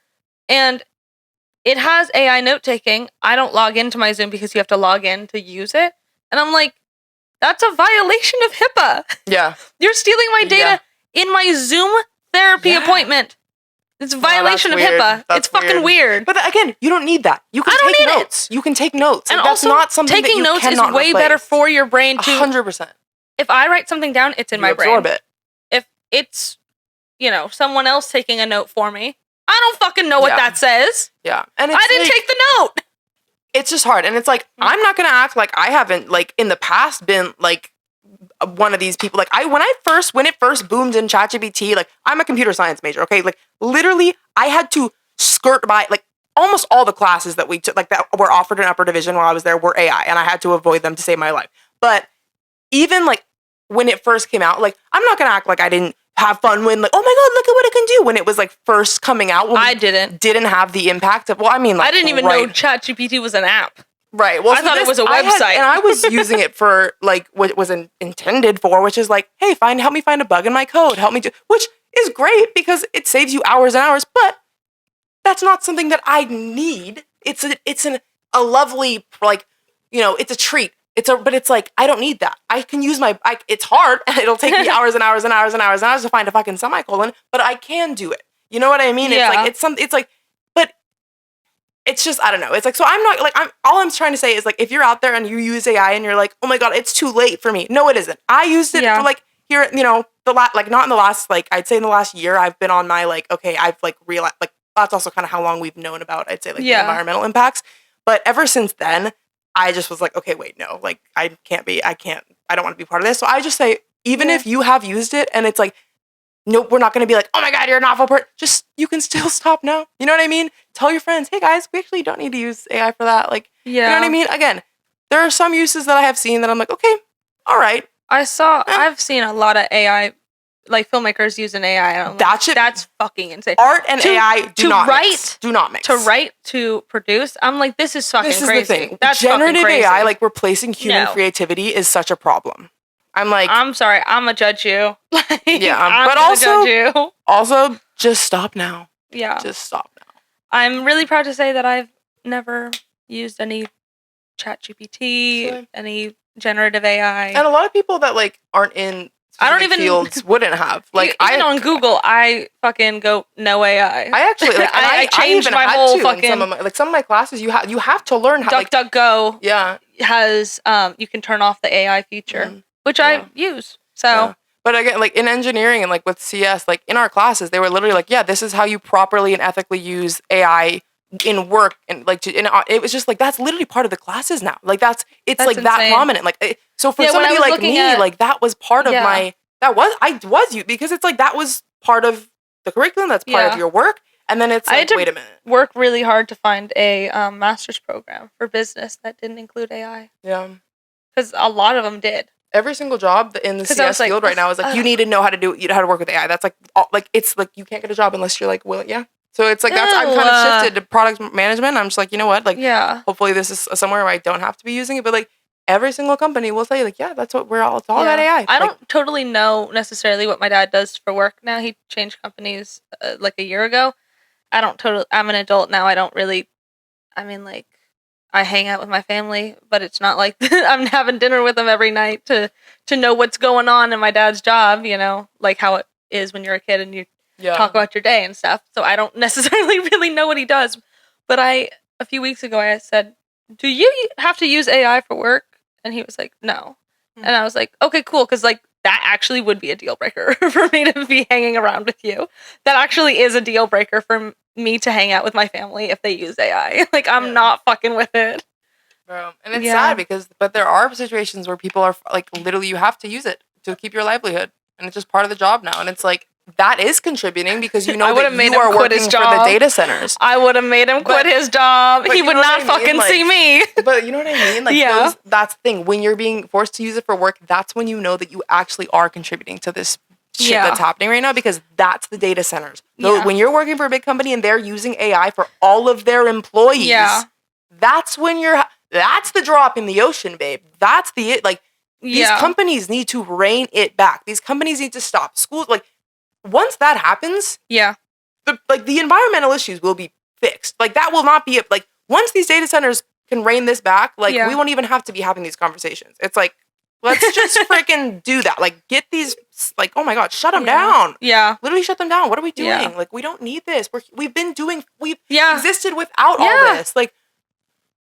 and it has AI note taking. I don't log into my Zoom because you have to log in to use it. And I'm like, that's a violation of HIPAA. Yeah. You're stealing my data in my Zoom therapy appointment. It's a violation of HIPAA. It's fucking weird. But again, you don't need that. You can take notes. You can take notes. And that's also, not something taking that you notes is way better for your brain too. 100%. If I write something down, it's in my brain. Absorb it. If it's, someone else taking a note for me, I don't fucking know what that says. Yeah. And I didn't take the note. It's just hard. And it's like, I'm not going to act like I haven't, like, in the past been, like, one of these people. Like, when it first boomed in ChatGPT, like, I'm a computer science major, okay? Like, literally, I had to skirt by, like, almost all the classes that we took, like, that were offered in upper division while I was there were AI, and I had to avoid them to save my life. But even, like, when it first came out, like, I'm not going to act like I didn't have fun when, like, oh my God, look at what it can do when it was, like, first coming out. When I didn't have the impact of, I didn't even know ChatGPT was an app. Right. Well, I thought it was a website. And I was using it for, like, what it was intended for, which is like, hey, help me find a bug in my code. Which is great because it saves you hours and hours, but that's not something that I need. It's a lovely, like, it's a treat. But it's like, I don't need that. I can use it's hard and it'll take me hours and hours and hours and hours and hours to find a fucking semicolon, but I can do it. You know what I mean? Yeah. But it's just, I don't know. It's like, so I'm not like, all I'm trying to say is like, if you're out there and you use AI and you're like, oh my God, it's too late for me. No, it isn't. I used it for like here, not in the last, like I'd say in the last year, I've been on my like, okay, I've like realized, like that's also kind of how long we've known about, I'd say, like, the environmental impacts. But ever since then, I just was like, okay, wait, no, like, I don't want to be part of this. So I just say, even if you have used it and it's like, nope, we're not going to be like, oh my God, you're an awful person. Just, you can still stop now. You know what I mean? Tell your friends, hey guys, we actually don't need to use AI for that. Like, you know what I mean? Again, there are some uses that I have seen that I'm like, okay, all right. I've seen a lot of AI, like filmmakers using AI. That's fucking insane. Art and AI do not mix. To write, to produce. I'm like, this is fucking crazy. This is the thing. That's generative fucking crazy. AI, like replacing human creativity is such a problem. I'm like, I'm sorry, I'm gonna judge you. Like, yeah, but also just stop now. Yeah. Just stop now. I'm really proud to say that I've never used any ChatGPT, any generative AI. And a lot of people that like aren't in fields wouldn't have. Like even on Google, I fucking go no AI. I actually like I changed my whole fucking some of my classes you have to learn how DuckDuckGo has you can turn off the AI feature, which I use. So but again, like in engineering and like with CS, like in our classes, they were literally like, yeah, this is how you properly and ethically use AI in work, and like it was just like that's literally part of the classes now. Like that's like insane. That prominent. Like so for somebody like me, like that was part of my because it's like that was part of the curriculum. That's part of your work, and then it's like, wait a minute, work really hard to find a master's program for business that didn't include AI. Yeah, because a lot of them did. Every single job in the CS field right now is like you need to know how to work with AI. That's like it's like you can't get a job unless you're like So it's like I'm kind of shifted to product management. I'm just like, you know what? Like, hopefully this is somewhere where I don't have to be using it. But like every single company will say like, yeah, that's what it's all about AI. I don't totally know necessarily what my dad does for work now. He changed companies like a year ago. I'm an adult now. Like I hang out with my family, but it's not like I'm having dinner with them every night to know what's going on in my dad's job, you know, like how it is when you're a kid and you talk about your day and stuff. So I don't necessarily really know what he does. But a few weeks ago, I said, do you have to use AI for work? And he was like, no. And I was like, okay, cool. Because like that actually would be a deal breaker for me to be hanging around with you. That actually is a deal breaker for me to hang out with my family if they use AI. Like I'm not fucking with it. Bro. And it's sad but there are situations where people are like, literally you have to use it to keep your livelihood. And it's just part of the job now. And it's like, that is contributing because you know that you are working for the data centers. I would have made him quit his job. He would not fucking see me. But you know what I mean? Like that's the thing. When you're being forced to use it for work, that's when you know that you actually are contributing to this shit that's happening right now because that's the data centers. So when you're working for a big company and they're using AI for all of their employees, that's when that's the drop in the ocean, babe. That's these companies need to rein it back. These companies need to stop. Schools, like, once that happens, the environmental issues will be fixed. Like that will not be once these data centers can rein this back, we won't even have to be having these conversations. It's like, let's just freaking do that. Like get these, like, oh my God, shut them down. Yeah. Literally shut them down. What are we doing? Yeah. Like we don't need this. We've existed without all this. Like,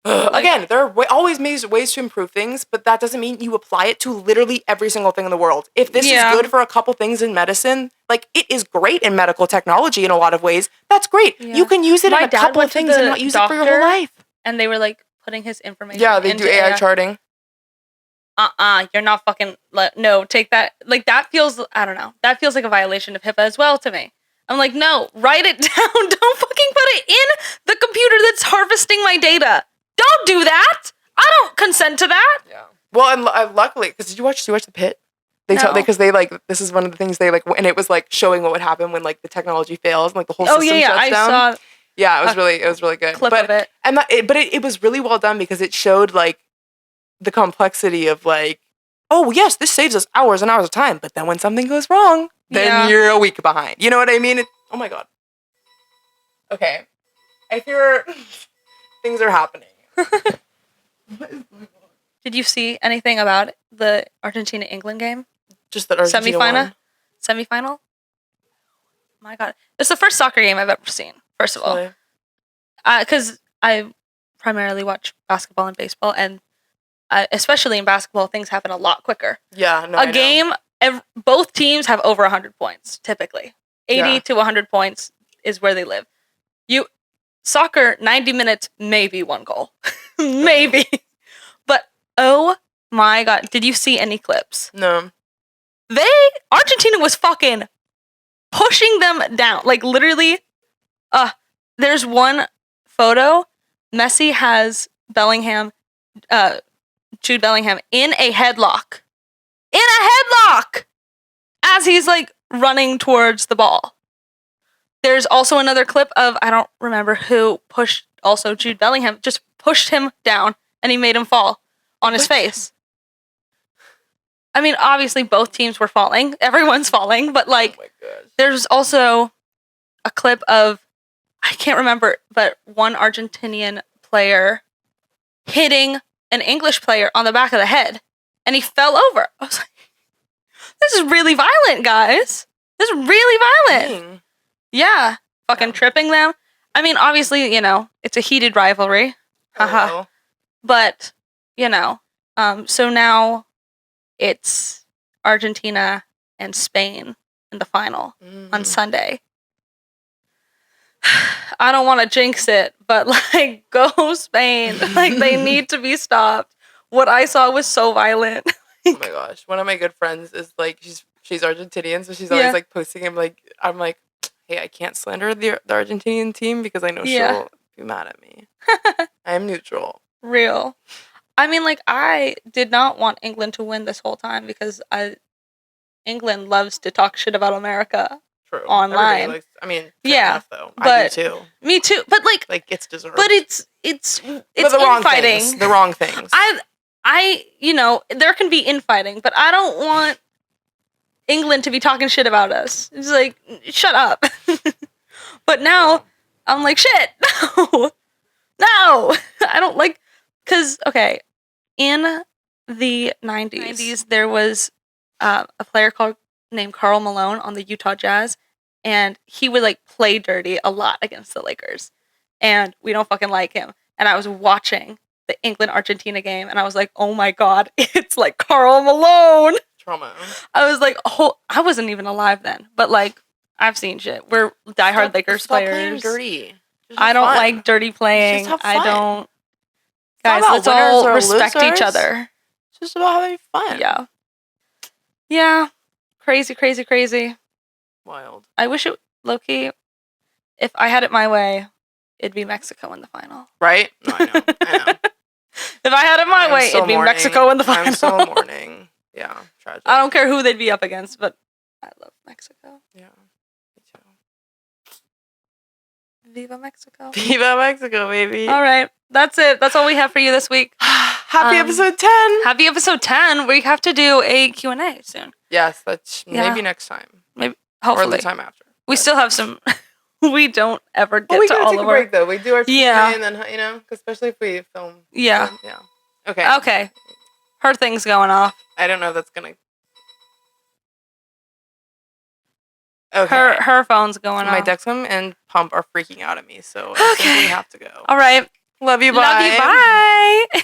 again, there are always ways to improve things, but that doesn't mean you apply it to literally every single thing in the world. If this is good for a couple things in medicine, like it is great in medical technology in a lot of ways. That's great. Yeah. You can use it in a couple of things and not use it for your whole life. And they were like putting his information. Yeah, they do AI charting. You're not fucking no. Take that. Like that feels. I don't know. That feels like a violation of HIPAA as well to me. I'm like, no, write it down. Don't fucking put it in the computer that's harvesting my data. Don't do that. I don't consent to that. Yeah. Well, and luckily, because did you watch The Pit? Because they this is one of the things they and it was like showing what would happen when like the technology fails and like the whole system shuts down. I saw. Yeah, it was really good. Clip of it. And it was really well done because it showed like the complexity of like, oh yes, this saves us hours and hours of time, but then when something goes wrong, then you're a week behind. You know what I mean? Oh my God. Okay, I hear things are happening. What is going on? Did you see anything about the Argentina-England game? Just that Argentina won. Semifinal? My God. It's the first soccer game I've ever seen, first of all. Because I primarily watch basketball and baseball, and especially in basketball, things happen a lot quicker. Yeah, no, A game, both teams have over 100 points, typically. 80 to 100 points is where they live. Soccer, 90 minutes, maybe 1 goal. Maybe. But, oh my God. Did you see any clips? No. Argentina was fucking pushing them down. Like, literally, there's one photo. Messi has Jude Bellingham in a headlock. As he's, like, running towards the ball. There's also another clip of, I don't remember who pushed, also Jude Bellingham, just pushed him down, and he made him fall on his face. I mean, obviously, both teams were falling. Everyone's falling, but, like, there's also a clip of, I can't remember, but one Argentinian player hitting an English player on the back of the head, and he fell over. I was like, this is really violent, guys. This is really violent. Dang. Yeah. Fucking tripping them. I mean, obviously, it's a heated rivalry. Haha. But, so now it's Argentina and Spain in the final on Sunday. I don't want to jinx it, but, like, go Spain. Like, they need to be stopped. What I saw was so violent. Oh my gosh. One of my good friends is, like, she's Argentinian, so she's always, like, posting him, like, I'm like, hey, I can't slander the Argentinian team because I know she'll be mad at me. I am neutral. Real. I mean, like, I did not want England to win this whole time because England loves to talk shit about America. True. Online. Fair enough, though. But, I do too. Me too. But, like it's deserved. But it's the wrong infighting. Things. The wrong things. I there can be infighting, but I don't want England to be talking shit about us. It's like, shut up. But now I'm like, shit, no, I don't like, because, okay, in the 90s there was a player named Karl Malone on the Utah Jazz, and he would, like, play dirty a lot against the Lakers, and we don't fucking like him. And I was watching the England-Argentina game, and I was like, oh my God, it's like Karl Malone. Trauma. I was like, I wasn't even alive then, but, like, I've seen shit. We're diehard Lakers players. Stop playing dirty. I don't like dirty playing. I don't. Guys, let's all respect each other. It's just about having fun. Yeah. Yeah. Crazy, crazy, crazy. Wild. I wish it, low-key, if I had it my way, it'd be Mexico in the final. Right? No, I know. If I had it my way, it'd be Mexico in the final. I'm so mourning. Yeah, tragic. I don't care who they'd be up against, but I love Mexico. Yeah, me too. Viva Mexico. Viva Mexico, baby. All right. That's it. That's all we have for you this week. Happy episode 10. Happy episode 10. We have to do a Q&A soon. Yes, that's maybe next time. Maybe, hopefully. Or the time after. We still have some... We don't ever get to all of our... We gotta take a break, though. We do our Q&A and then, especially if we film. Yeah. Yeah. Okay. Okay. Her thing's going off. I don't know if that's gonna... Okay. Her phone's going off. My Dexcom and Pump are freaking out at me, so I think we have to go. All right. Love you, bye. Love you, bye.